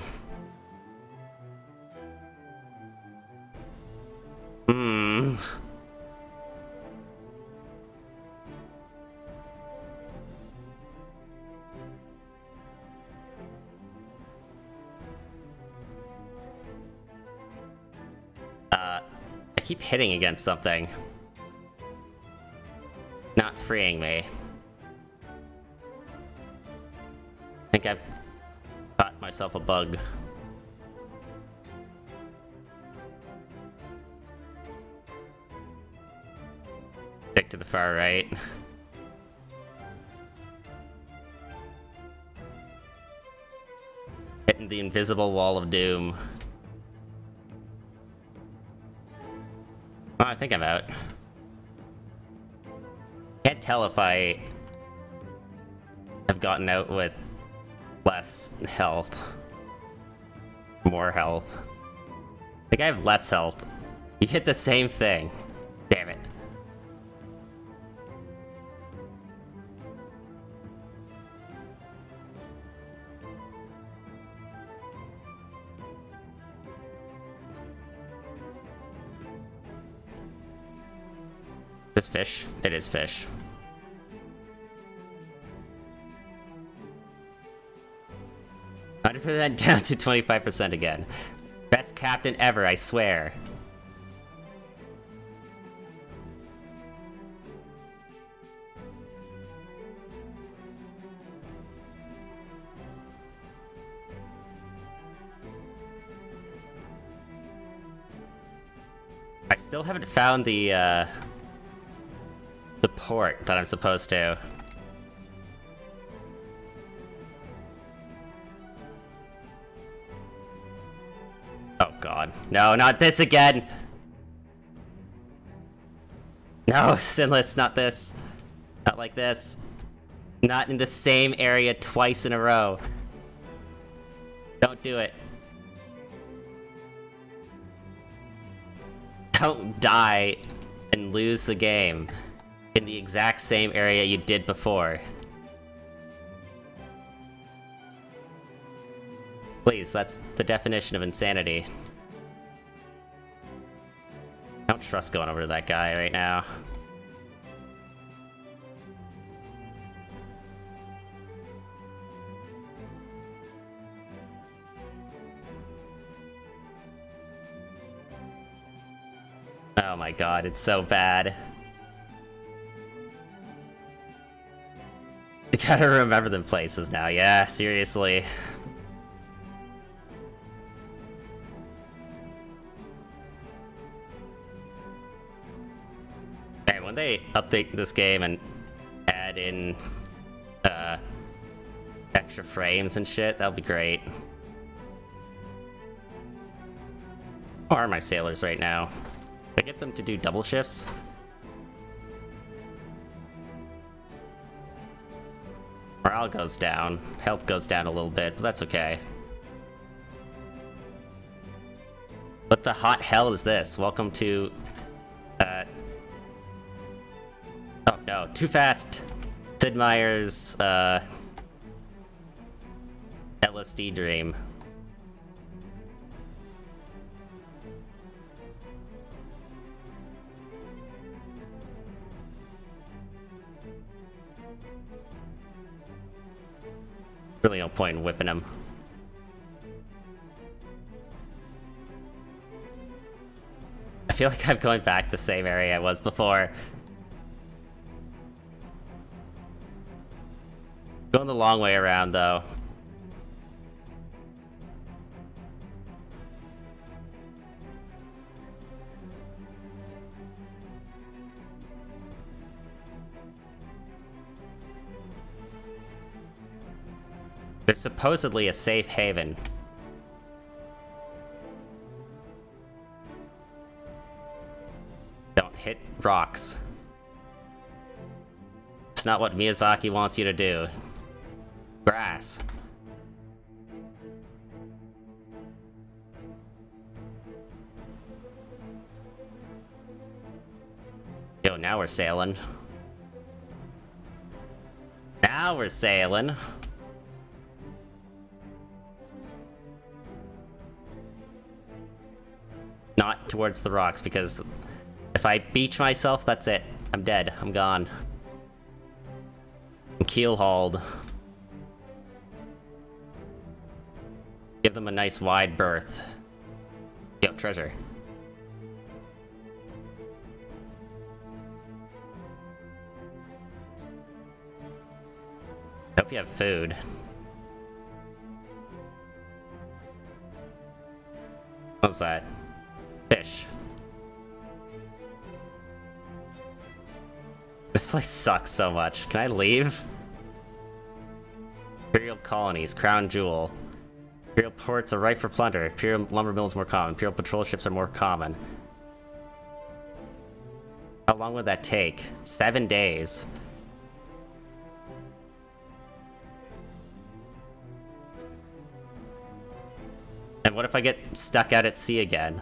Hmm. I keep hitting against something. Not freeing me. I think I've caught myself a bug. to the far right. Hitting the invisible wall of doom. Oh, I think I'm out. Can't tell if I have gotten out with less health. More health. I think I have less health. You hit the same thing. Damn it. This fish? It is fish. %, down to 25% again. Best captain ever, I swear. I still haven't found the port that I'm supposed to. Oh god. No, not this again! No, Sinless, not this. Not like this. Not in the same area twice in a row. Don't do it. Don't die and lose the game in the exact same area you did before. Please, that's the definition of insanity. I don't trust going over to that guy right now. Oh my god, it's so bad. You gotta remember them places now, yeah, seriously. Hey, when they update this game and add in extra frames and shit, that'll be great. How are my sailors right now? Can I get them to do double shifts? Morale goes down. Health goes down a little bit, but that's okay. What the hot hell is this? Welcome to... Oh no, too fast! Sid Meier's, LSD dream. Really no point in whipping him. I feel like I'm going back the same area I was before. Going the long way around, though. There's supposedly a safe haven. Don't hit rocks. It's not what Miyazaki wants you to do. Grass. Yo, now we're sailing. Now we're sailing. Not towards the rocks, because if I beach myself, that's it. I'm dead. I'm gone. I'm keel-hauled. Give them a nice wide berth. Yo, treasure. Hope you have food. What's that? Fish. This place sucks so much. Can I leave? Imperial colonies, crown jewel. Imperial ports are ripe for plunder. Imperial lumber mills more common. Imperial patrol ships are more common. How long would that take? 7 days. And what if I get stuck out at sea again?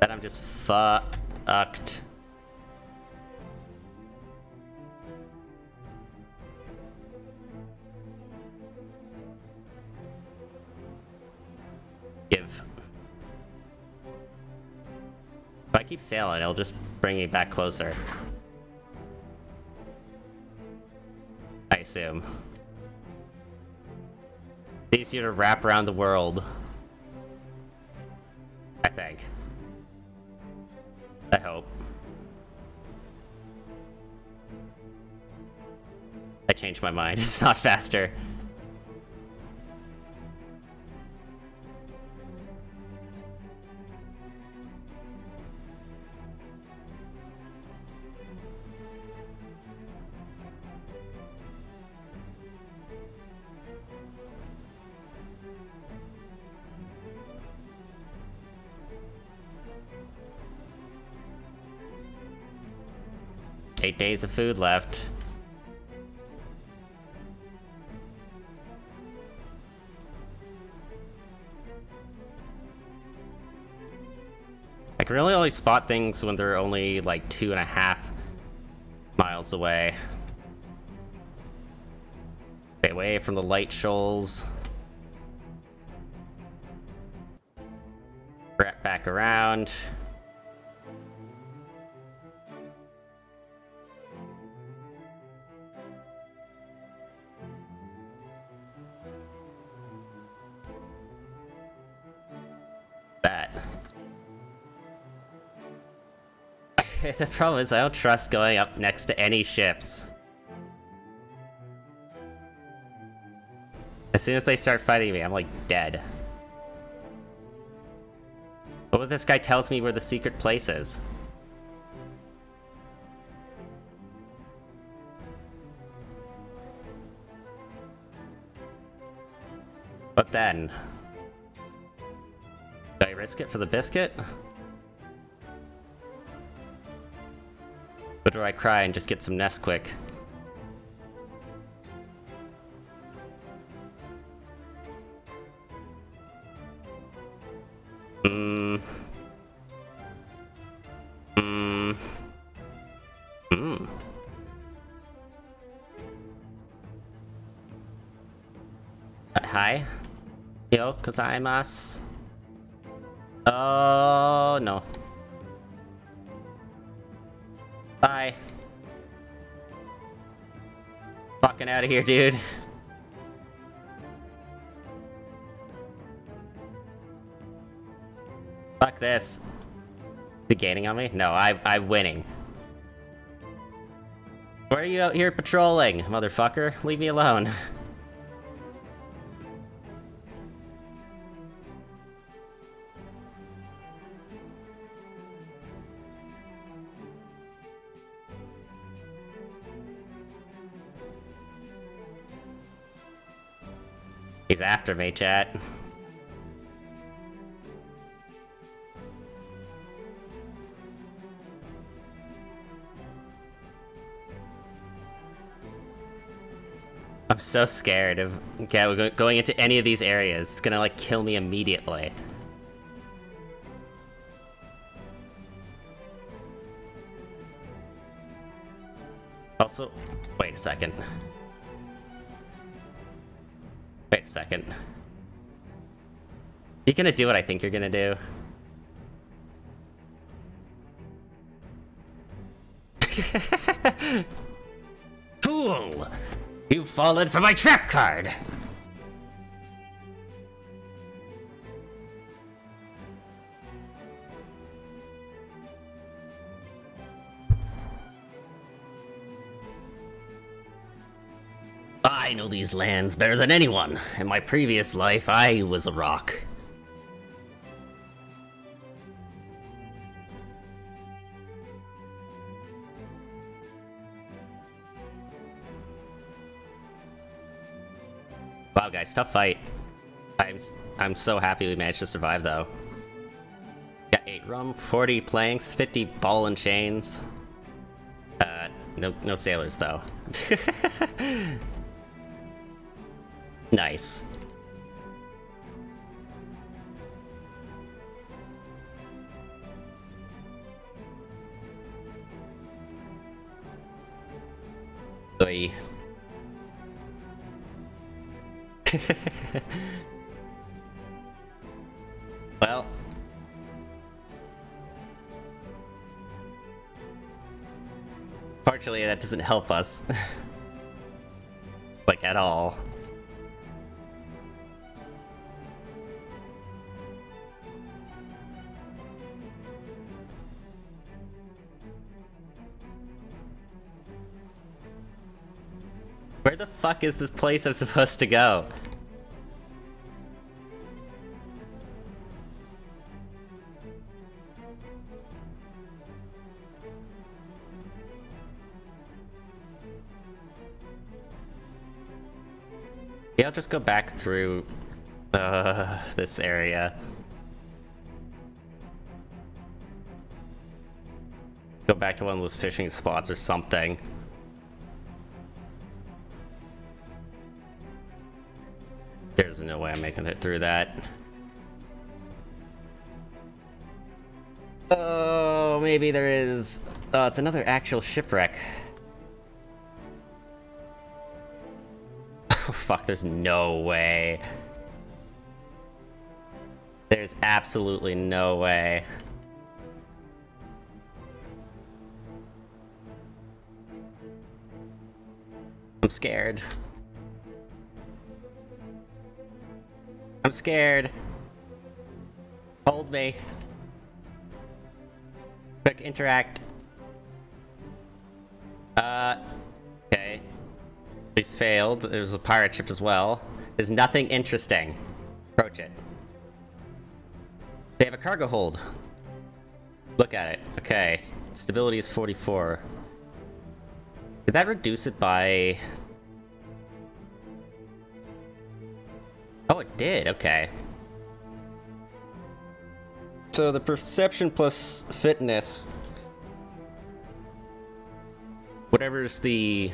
Then I'm just fucked. Give. If I keep sailing, it'll just bring me back closer. I assume. It's easier to wrap around the world. I think. I hope. I changed my mind. It's not faster. Eight days of food left. I can really only spot things when they're only like 2.5 miles away. Stay away from the light shoals. Wrap back around. That. The problem is I don't trust going up next to any ships. As soon as they start fighting me, I'm like dead. What if this guy tells me where the secret place is? But then... do I risk it for the biscuit? Or do I cry and just get some Nesquik? Hi? Yo, gozaimasu. Oh, no. Bye. Fucking out of here, dude. Fuck this. Is he gaining on me? No, I'm winning. Why are you out here patrolling, motherfucker? Leave me alone. He's after me, chat. I'm so scared of going into any of these areas. It's gonna like kill me immediately. Also, wait a second. Wait a second. You gonna do what I think you're gonna do? Fool! You've fallen for my trap card! I know these lands better than anyone. In my previous life, I was a rock. Wow, guys, tough fight. I'm so happy we managed to survive, though. Got 8 rum, 40 planks, 50 ball and chains. No sailors, though. Nice. Oy. Well. Fortunately, that doesn't help us. Like, at all. Where the fuck is this place I'm supposed to go? Yeah, I'll just go back through this area. Go back to one of those fishing spots or something. There's no way I'm making it through that. Oh, maybe there is. Oh, it's another actual shipwreck. Oh, fuck, there's no way. There's absolutely no way. I'm scared. I'm scared. Hold me. Quick interact. Okay. We failed. There was a pirate ship as well. There's nothing interesting. Approach it. They have a cargo hold. Look at it. Okay. Stability is 44. Did that reduce it by... Oh, it did. Okay. So the perception plus fitness, whatever's the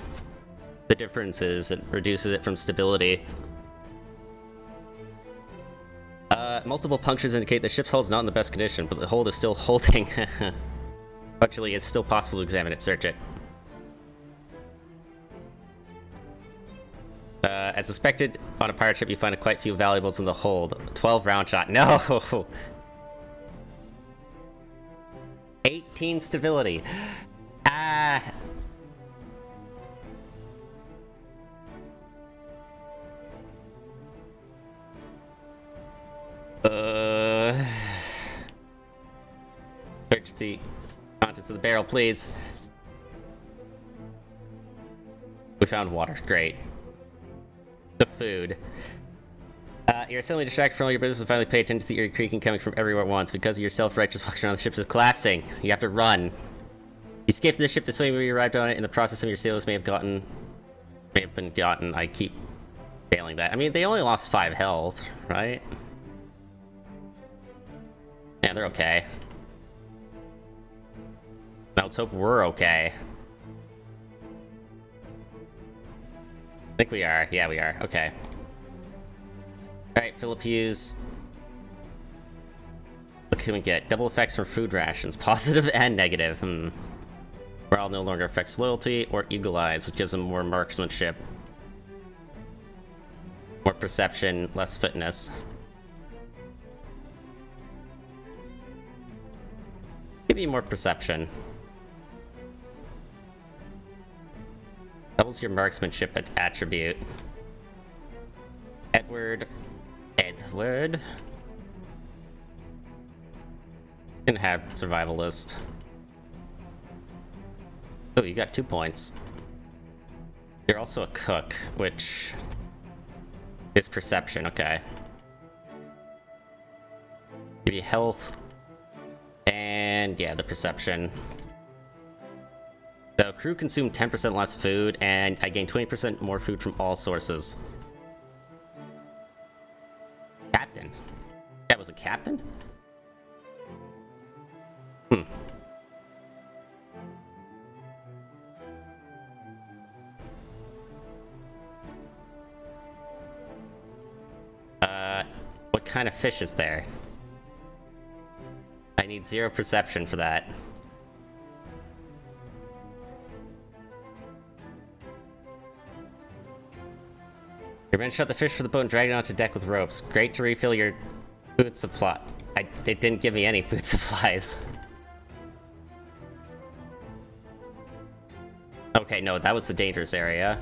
difference is, it reduces it from stability. Multiple punctures indicate the ship's hull is not in the best condition, but the hold is still holding. Fortunately, it's still possible to examine it, search it. As suspected, on a pirate ship you find quite few valuables in the hold. 12 round shot. No! 18 stability. Ah! Search the contents of the barrel, please. We found water. Great. The food. You're suddenly distracted from all your business and finally pay attention to the eerie creaking coming from everywhere at once. Because of your self-righteous function on the ship is collapsing. You have to run. You escaped the ship the same way you arrived on it. In the process, some of your sailors may have been gotten. I keep failing that. I mean, they only lost 5 health, right? Yeah, they're okay. Now let's hope we're okay. I think we are. Yeah, we are. Okay. Alright, Philip Hughes. What can we get? Double effects from food rations. Positive and negative. Morale no longer affects loyalty or eagle eyes, which gives them more marksmanship. More perception, less fitness. Give you more perception. Doubles your marksmanship attribute. Edward. Can have survivalist. Oh, you got 2 points. You're also a cook, which is perception. Okay. Give you health. And yeah, the perception. So crew consume 10% less food, and I gain 20% more food from all sources. captain? Hmm. What kind of fish is there? I need 0 perception for that. Your men shut the fish for the boat and dragged it onto deck with ropes. Great to refill your food supply. It didn't give me any food supplies. Okay, no, that was the dangerous area.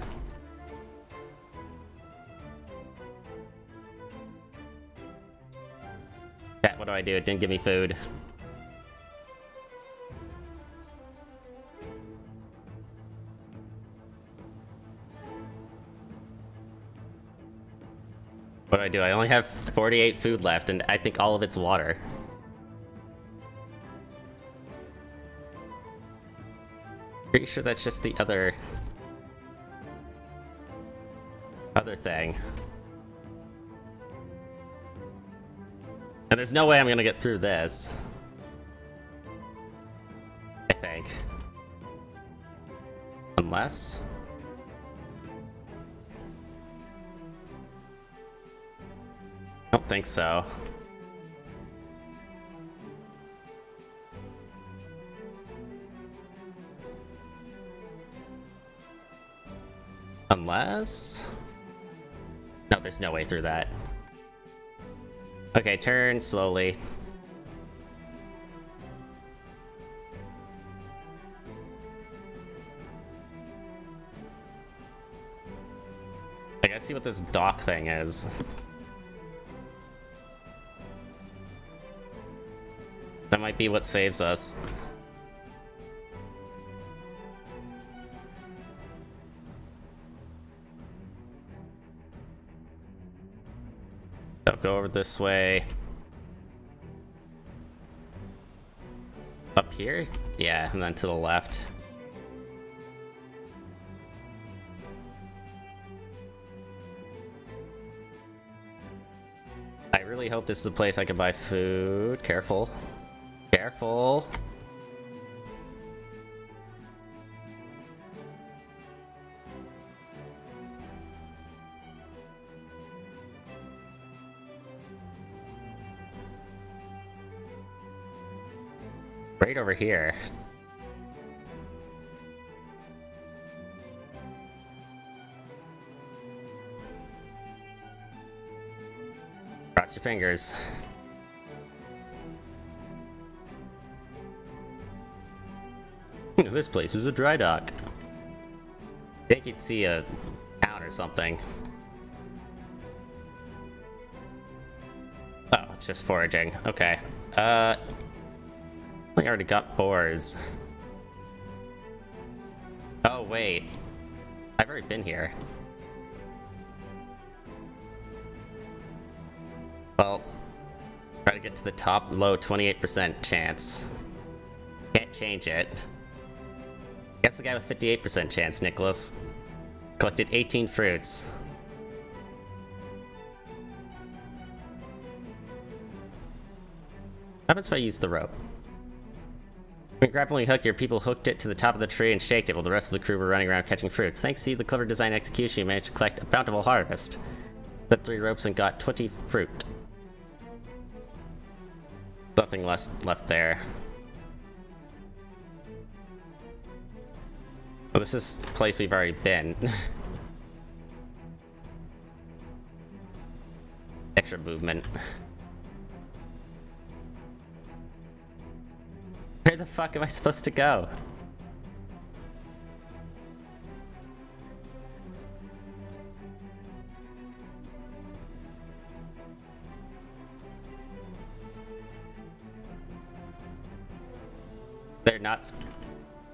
Yeah, what do I do? It didn't give me food. What do I do? I only have 48 food left, and I think all of it's water. Pretty sure that's just the other thing. And there's no way I'm gonna get through this. I think. Unless... I don't think so. Unless... No, there's no way through that. Okay, turn slowly. I gotta see what this dock thing is. That might be what saves us. So go over this way. Up here? Yeah, and then to the left. I really hope this is a place I can buy food. Careful. Careful. Right over here. Cross your fingers. This place is a dry dock. I think you'd see a town or something. Oh, it's just foraging. Okay. I already got boars. Oh, wait. I've already been here. Well, try to get to the top, low 28% chance. Can't change it. Guess the guy with 58% chance, Nicholas. Collected 18 fruits. What happens if I use the rope? When grappling hook, your people hooked it to the top of the tree and shaked it while the rest of the crew were running around catching fruits. Thanks to the clever design execution, you managed to collect a bountiful harvest. Set 3 ropes and got 20 fruit. Nothing less left there. Well, this is a place we've already been. Extra movement. Where the fuck am I supposed to go? They're not...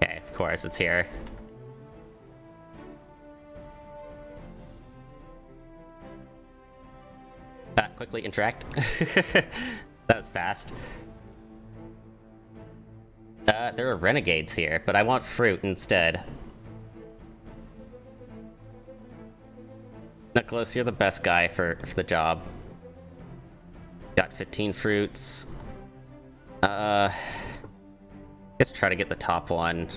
Okay, of course, it's here. Quickly interact. That was fast. There are renegades here, but I want fruit instead. Nicholas, you're the best guy for the job. Got 15 fruits. Let's try to get the top one.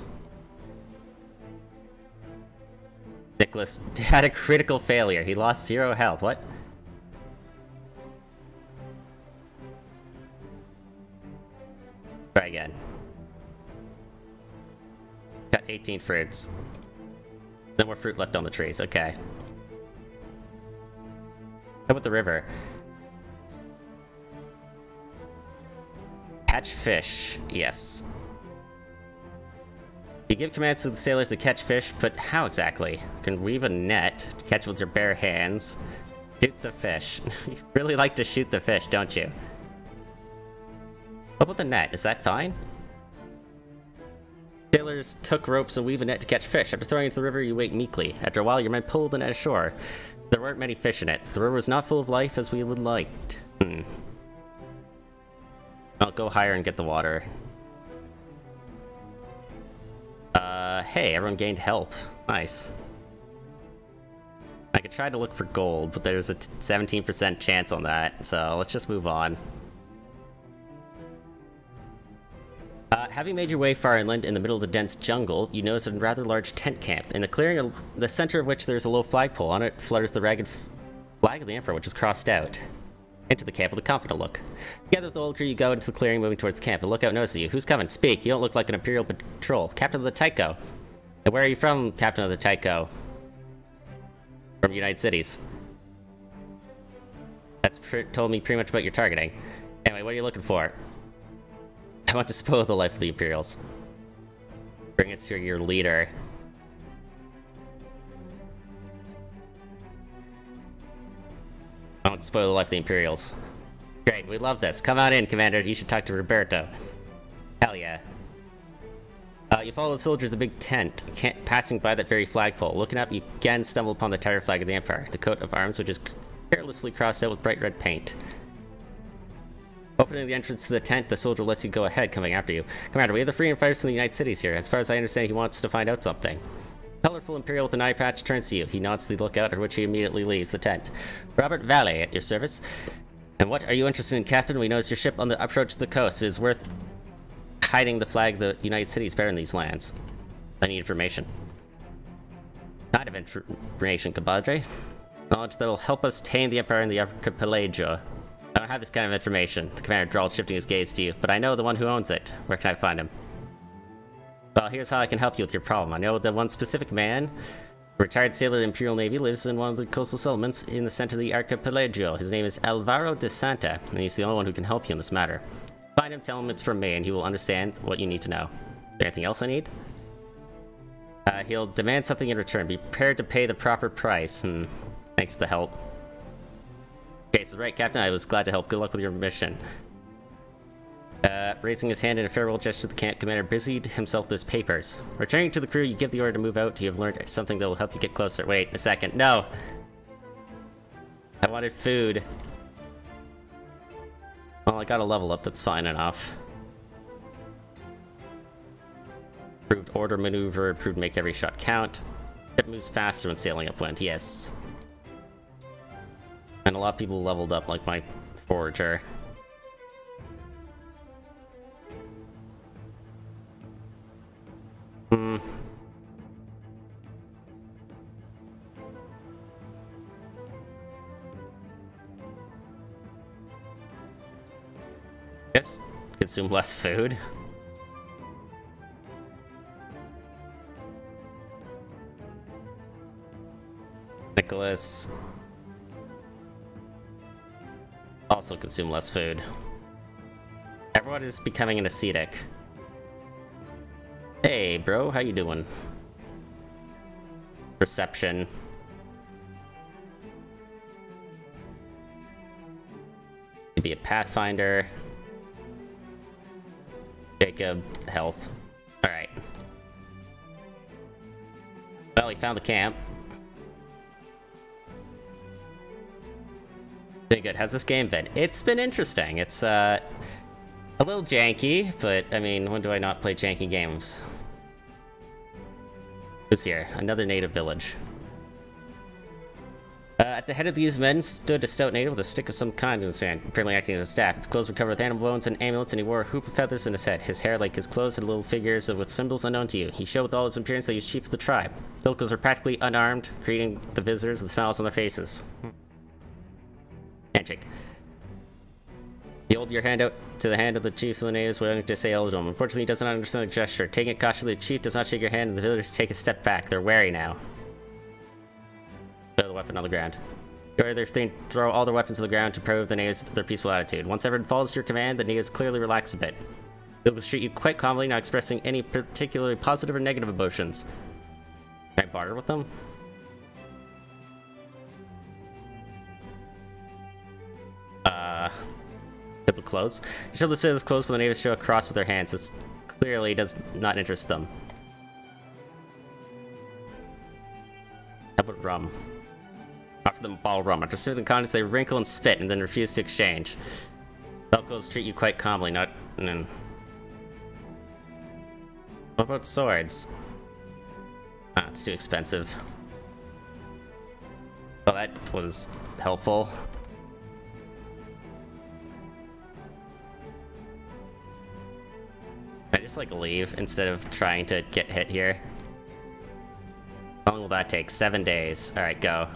Nicholas had a critical failure. He lost 0 health. What? Try again. Got 18 fruits. No more fruit left on the trees. Okay. How about the river? Catch fish. Yes. You give commands to the sailors to catch fish, but how exactly? You can weave a net to catch with your bare hands. Shoot the fish. You really like to shoot the fish, don't you? What about the net? Is that fine? Sailors took ropes and weave a net to catch fish. After throwing it into the river, you wait meekly. After a while, your men pulled the net ashore. There weren't many fish in it. The river was not full of life as we would like. I'll go higher and get the water. Hey, everyone gained health. Nice. I could try to look for gold, but there's a 17% chance on that, so let's just move on. Having made your way far inland in the middle of the dense jungle, you notice a rather large tent camp. In a clearing, the center of which there's a low flagpole. On it flutters the ragged flag of the Emperor, which is crossed out. Enter the camp with a confident look. Together with the old crew, you go into the clearing, moving towards the camp. The lookout notices you. Who's coming? Speak. You don't look like an Imperial patrol. Captain of the Tycho. And where are you from, Captain of the Tycho? From United Cities. That's told me pretty much about your targeting. Anyway, what are you looking for? I want to spoil the life of the Imperials. Bring us to your leader. I want to spoil the life of the Imperials. Great, we love this. Come on in, Commander. You should talk to Roberto. Hell yeah. You follow the soldiers to the big tent, passing by that very flagpole. Looking up, you again stumble upon the entire flag of the Empire, the coat of arms, which is carelessly crossed out with bright red paint. Opening the entrance to the tent, the soldier lets you go ahead, coming after you. Commander, we have the freedom fighters from the United Cities here. As far as I understand, he wants to find out something. Colorful Imperial with an eye patch turns to you. He nods to the lookout, at which he immediately leaves the tent. Robert Valley, at your service. And what are you interested in, Captain? We notice your ship on the approach to the coast. It is worth hiding the flag the United Cities bear in these lands. I need information. Kind of information, compadre. Knowledge that will help us tame the Empire in the archipelago. I don't have this kind of information. The commander drawled, shifting his gaze to you, but I know the one who owns it. Where can I find him? Well, here's how I can help you with your problem. I know that one specific man, a retired sailor of the Imperial Navy, lives in one of the coastal settlements in the center of the archipelago. His name is Alvaro de Santa, and he's the only one who can help you in this matter. Find him, tell him it's from me, and he will understand what you need to know. Is there anything else I need? He'll demand something in return. Be prepared to pay the proper price, and thanks for the help. Okay, so right, Captain, I was glad to help. Good luck with your mission. Raising his hand in a farewell gesture, the camp commander busied himself with his papers. Returning to the crew, you give the order to move out. You have learned something that will help you get closer. Wait a second. No! I wanted food. Well, I got a level up. That's fine enough. Improved order maneuver. Improved make every shot count. It moves faster when sailing upwind. Yes. And a lot of people leveled up, like my forager. Guess consume less food. Nicholas also consume less food. Everyone is becoming an ascetic. Hey, bro, how you doing? Perception. Could be a pathfinder. Jacob, health. Alright. Well, we found the camp. Pretty good. How's this game been? It's been interesting. It's, a little janky, but, I mean, when do I not play janky games? Who's here? Another native village. At the head of these men stood a stout native with a stick of some kind in his hand, apparently acting as a staff. His clothes were covered with animal bones and amulets, and he wore a hoop of feathers in his head. His hair, like his clothes, had little figures with symbols unknown to you. He showed with all his appearance that he was chief of the tribe. The locals were practically unarmed, greeting the visitors with smiles on their faces. Handshake. You hold your hand out to the hand of the chief of the natives, willing to say hello to him. Unfortunately, he does not understand the gesture. Taking it cautiously, the chief does not shake your hand, and the villagers take a step back. They're wary now. Throw the weapon on the ground. You order their throw all their weapons to the ground to prove the natives their peaceful attitude. Once everyone follows to your command, the natives clearly relax a bit. They will treat you quite calmly, not expressing any particularly positive or negative emotions. Can I barter with them? Typical clothes. You show the citizens clothes, but the natives show a cross with their hands. This clearly does not interest them. How about rum? Offer them a bottle of rum. After sipping the contents, they wrinkle and spit, and then refuse to exchange. Locals treat you quite calmly, not... What about swords? Ah, it's too expensive. Well, that was helpful. I just, like, leave instead of trying to get hit here. How long will that take? 7 days. Alright, go.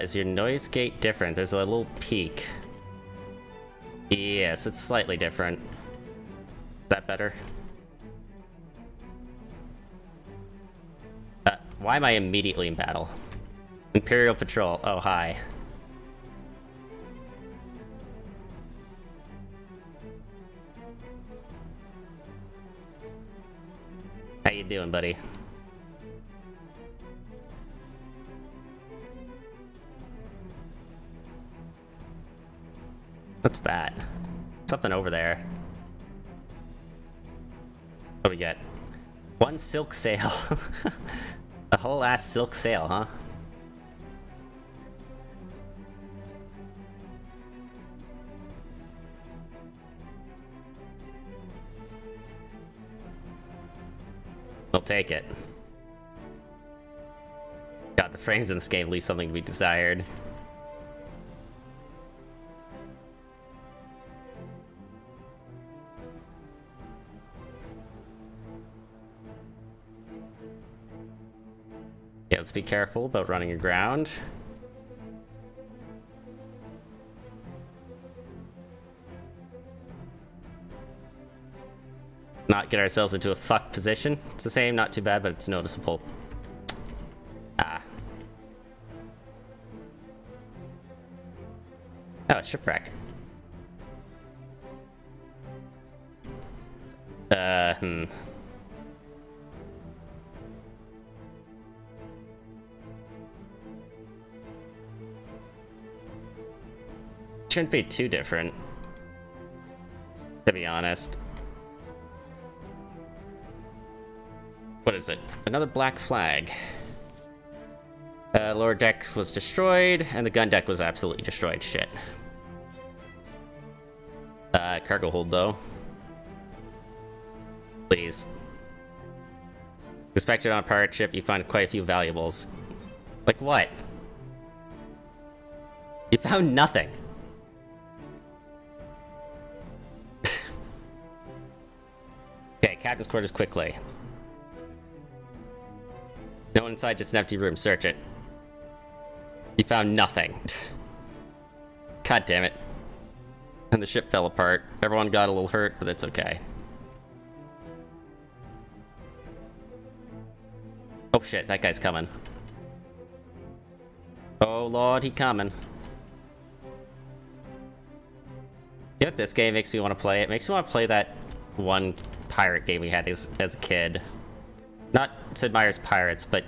Is your noise gate different? There's a little peak. Yes, it's slightly different. Is that better? Why am I immediately in battle? Imperial Patrol. Oh, hi. How you doing, buddy? What's that? Something over there. What do we get? One silk sail. A whole ass silk sail, huh? I'll take it. God, the frames in this game leave something to be desired. Yeah, let's be careful about running aground. Not get ourselves into a fucked position. It's the same, not too bad, but it's noticeable. Ah. Oh, it's shipwreck. Shouldn't be too different, to be honest. What is it? Another black flag. Lower deck was destroyed, and the gun deck was absolutely destroyed. Shit. Cargo hold, though. Please. Inspected on a pirate ship, you find quite a few valuables. Like what? You found nothing. Okay, captain's quarters quickly. No one inside, just an empty room. Search it. You found nothing. God damn it. And the ship fell apart. Everyone got a little hurt, but that's okay. Oh shit, that guy's coming. Oh lord, he coming. You know what this game makes me want to play? It makes me want to play that one pirate game we had as a kid. Not Sid Meier's Pirates, but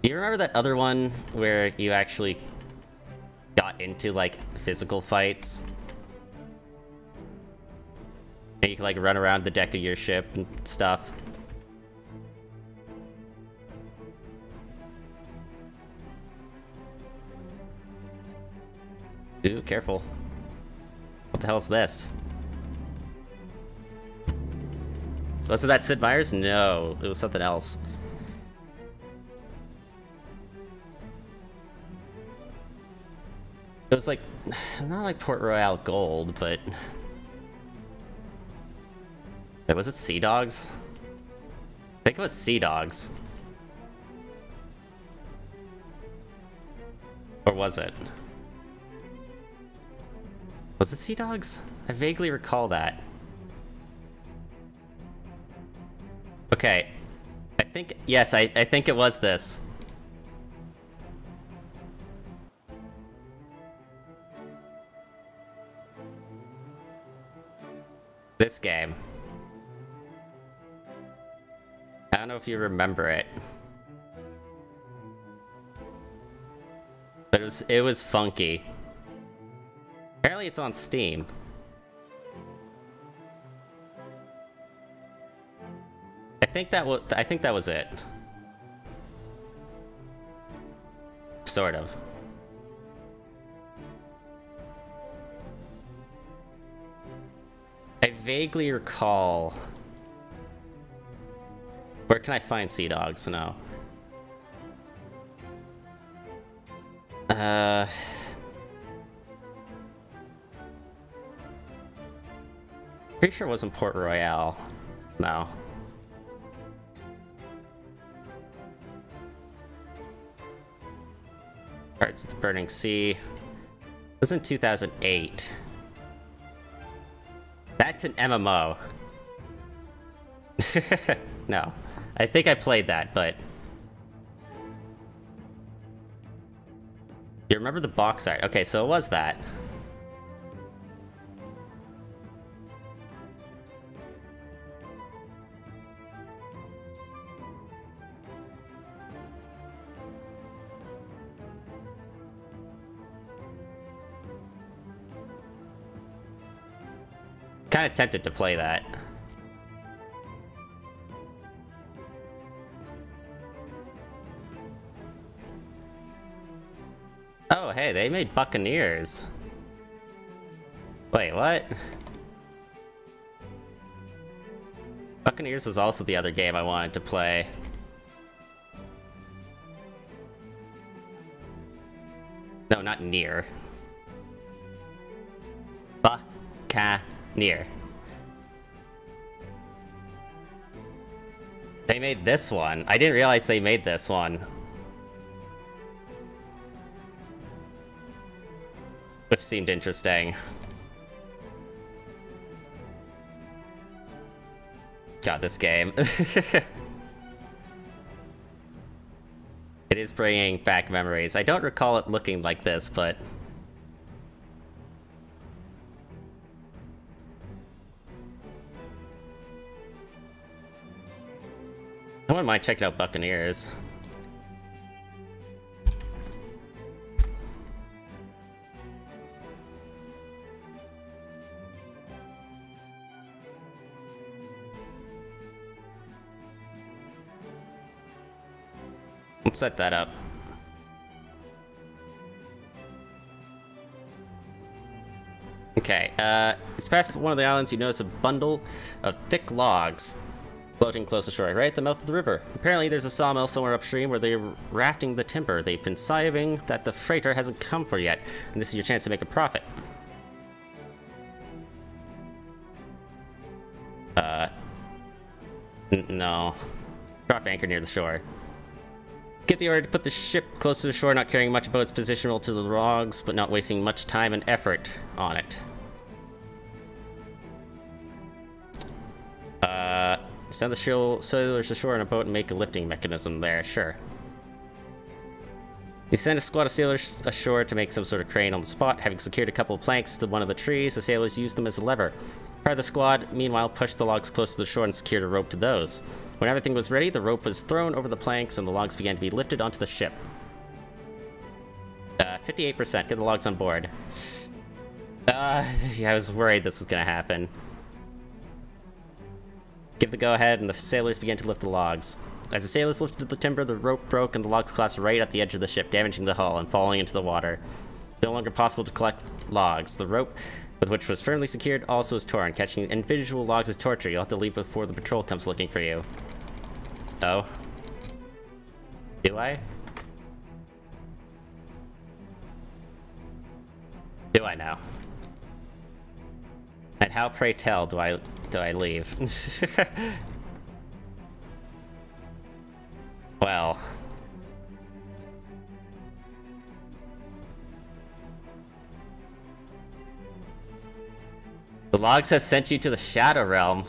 do you remember that other one where you actually got into, like, physical fights? And you could, like, run around the deck of your ship and stuff. Ooh, careful. What the hell is this? Was it that Sid Meier's? No, it was something else. It was like, not like Port Royale Gold, but... Wait, was it Sea Dogs? I think it was Sea Dogs. Or was it? Was it Sea Dogs? I vaguely recall that. Okay. I think, yes, I think it was this. This game. I don't know if you remember it. But it was funky. Apparently it's on Steam. I think that was it. Sort of. I vaguely recall. Where can I find Sea Dogs? No. Pretty sure it wasn't Port Royale. No. Hearts of the Burning Sea. It was in 2008. That's an MMO. No. I think I played that, but... You remember the box art? Okay, so it was that. Kind of tempted to play that. Oh, hey, they made Buccaneers. Wait, what? Buccaneers was also the other game I wanted to play. No, not Near. Buccaneer. They made this one. I didn't realize they made this one. Which seemed interesting. God, this game. It is bringing back memories. I don't recall it looking like this, but... I wouldn't mind checking out Buccaneers. Let's set that up. Okay, it's past one of the islands. You notice a bundle of thick logs floating close to shore, right at the mouth of the river. Apparently there's a sawmill somewhere upstream where they're rafting the timber. They've been sighing that the freighter hasn't come for yet, and this is your chance to make a profit. No. Drop anchor near the shore. Get the order to put the ship close to the shore, not caring much about its position relative to the logs, but not wasting much time and effort on it. Send the sailors ashore on a boat and make a lifting mechanism there, sure. You send a squad of sailors ashore to make some sort of crane on the spot. Having secured a couple of planks to one of the trees, the sailors use them as a lever. Part of the squad, meanwhile, pushed the logs close to the shore and secured a rope to those. When everything was ready, the rope was thrown over the planks and the logs began to be lifted onto the ship. 58%. Get the logs on board. Yeah, I was worried this was gonna happen. Give the go-ahead, and the sailors began to lift the logs. As the sailors lifted the timber, the rope broke and the logs collapsed right at the edge of the ship, damaging the hull and falling into the water. No longer possible to collect logs. The rope with which was firmly secured, also is torn. Catching individual logs is torture. You'll have to leave before the patrol comes looking for you. Oh. Do I? Do I now? And how, pray tell, do I leave? Well. The logs have sent you to the Shadow Realm.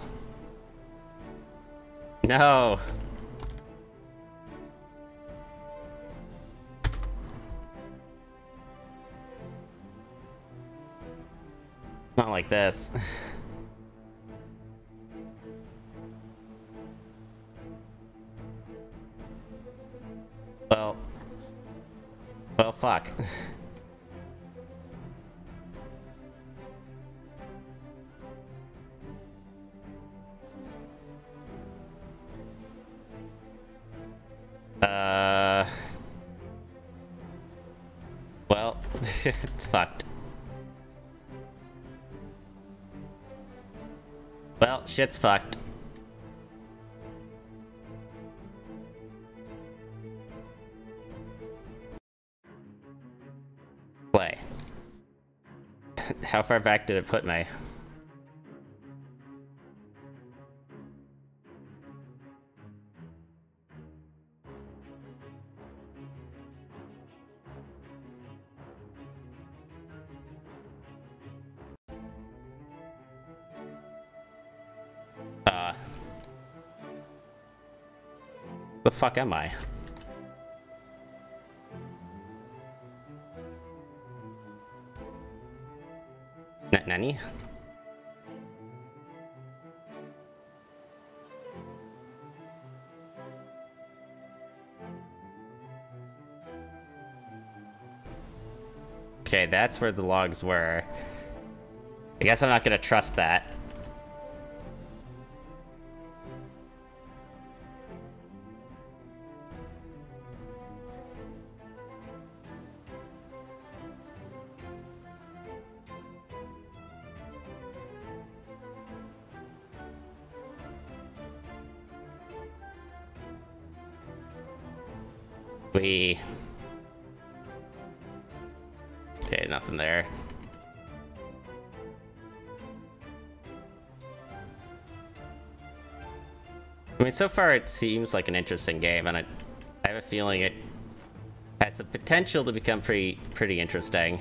No. Not like this. Well, fuck. Well, it's fucked. Well, shit's fucked. Play. How far back did it put me? The fuck am I? Nani? Okay, that's where the logs were. I guess I'm not gonna trust that. Okay, nothing there. I mean, so far it seems like an interesting game, and I have a feeling it has the potential to become pretty interesting.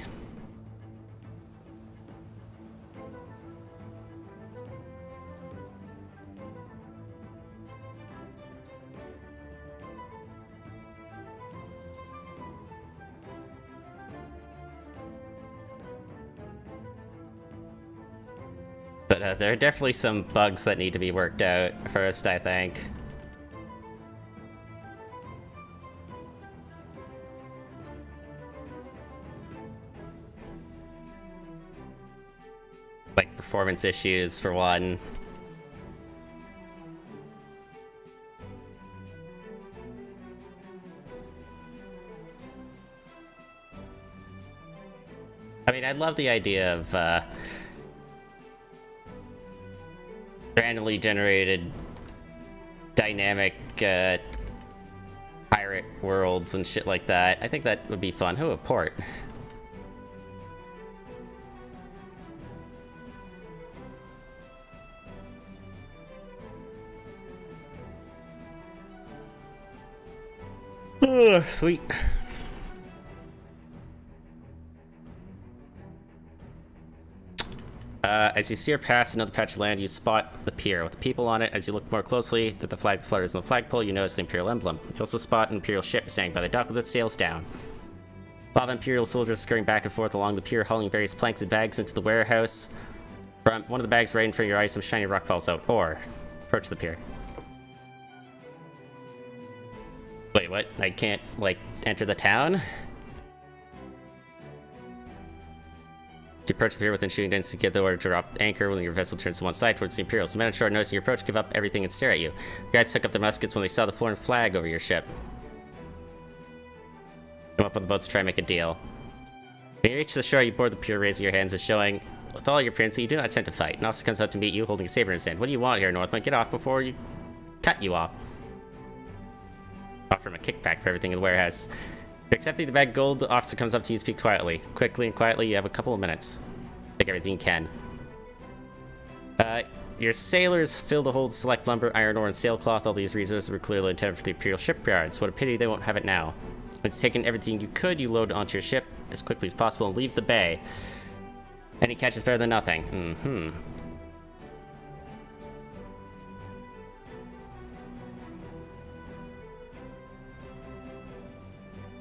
But there are definitely some bugs that need to be worked out first, I think. Like performance issues, for one. I mean, I love the idea of, randomly generated dynamic pirate worlds and shit like that. I think that would be fun. Oh, a port. Oh, sweet. As you steer past another patch of land, you spot the pier with the people on it. As you look more closely, that the flag flutters on the flagpole, you notice the Imperial emblem. You also spot an Imperial ship standing by the dock with its sails down. A lot of Imperial soldiers scurrying back and forth along the pier, hauling various planks and bags into the warehouse. From one of the bags right in front of your eyes, some shiny rock falls out. Or, approach the pier. Wait, what? I can't, like, enter the town? To approach the pier within shooting distance to get the order to drop anchor when your vessel turns to one side towards the Imperials. The men on shore, noticing your approach, give up everything and stare at you. The guards took up their muskets when they saw the foreign flag over your ship. Come up on the boat to try and make a deal. When you reach the shore, you board the pier, raising your hands and showing With all your appearance, you do not attempt to fight. An officer comes out to meet you, holding a saber in his hand. What do you want here, Northman? Get off before you cut you off. Offer him a kickback for everything in the warehouse. Accepting the bag of gold, the officer comes up to you, speak quietly. Quickly and quietly, you have a couple of minutes. Take everything you can. Your sailors fill the hold, select lumber, iron ore, and sailcloth. All these resources were clearly intended for the Imperial shipyards. What a pity they won't have it now. Once taken everything you could, you load onto your ship as quickly as possible and leave the bay. Any catch is better than nothing.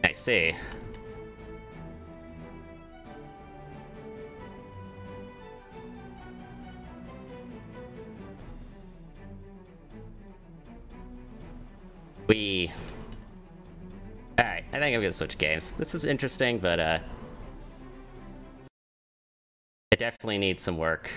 I see. Alright, I think I'm gonna switch games. This is interesting, but, it definitely needs some work.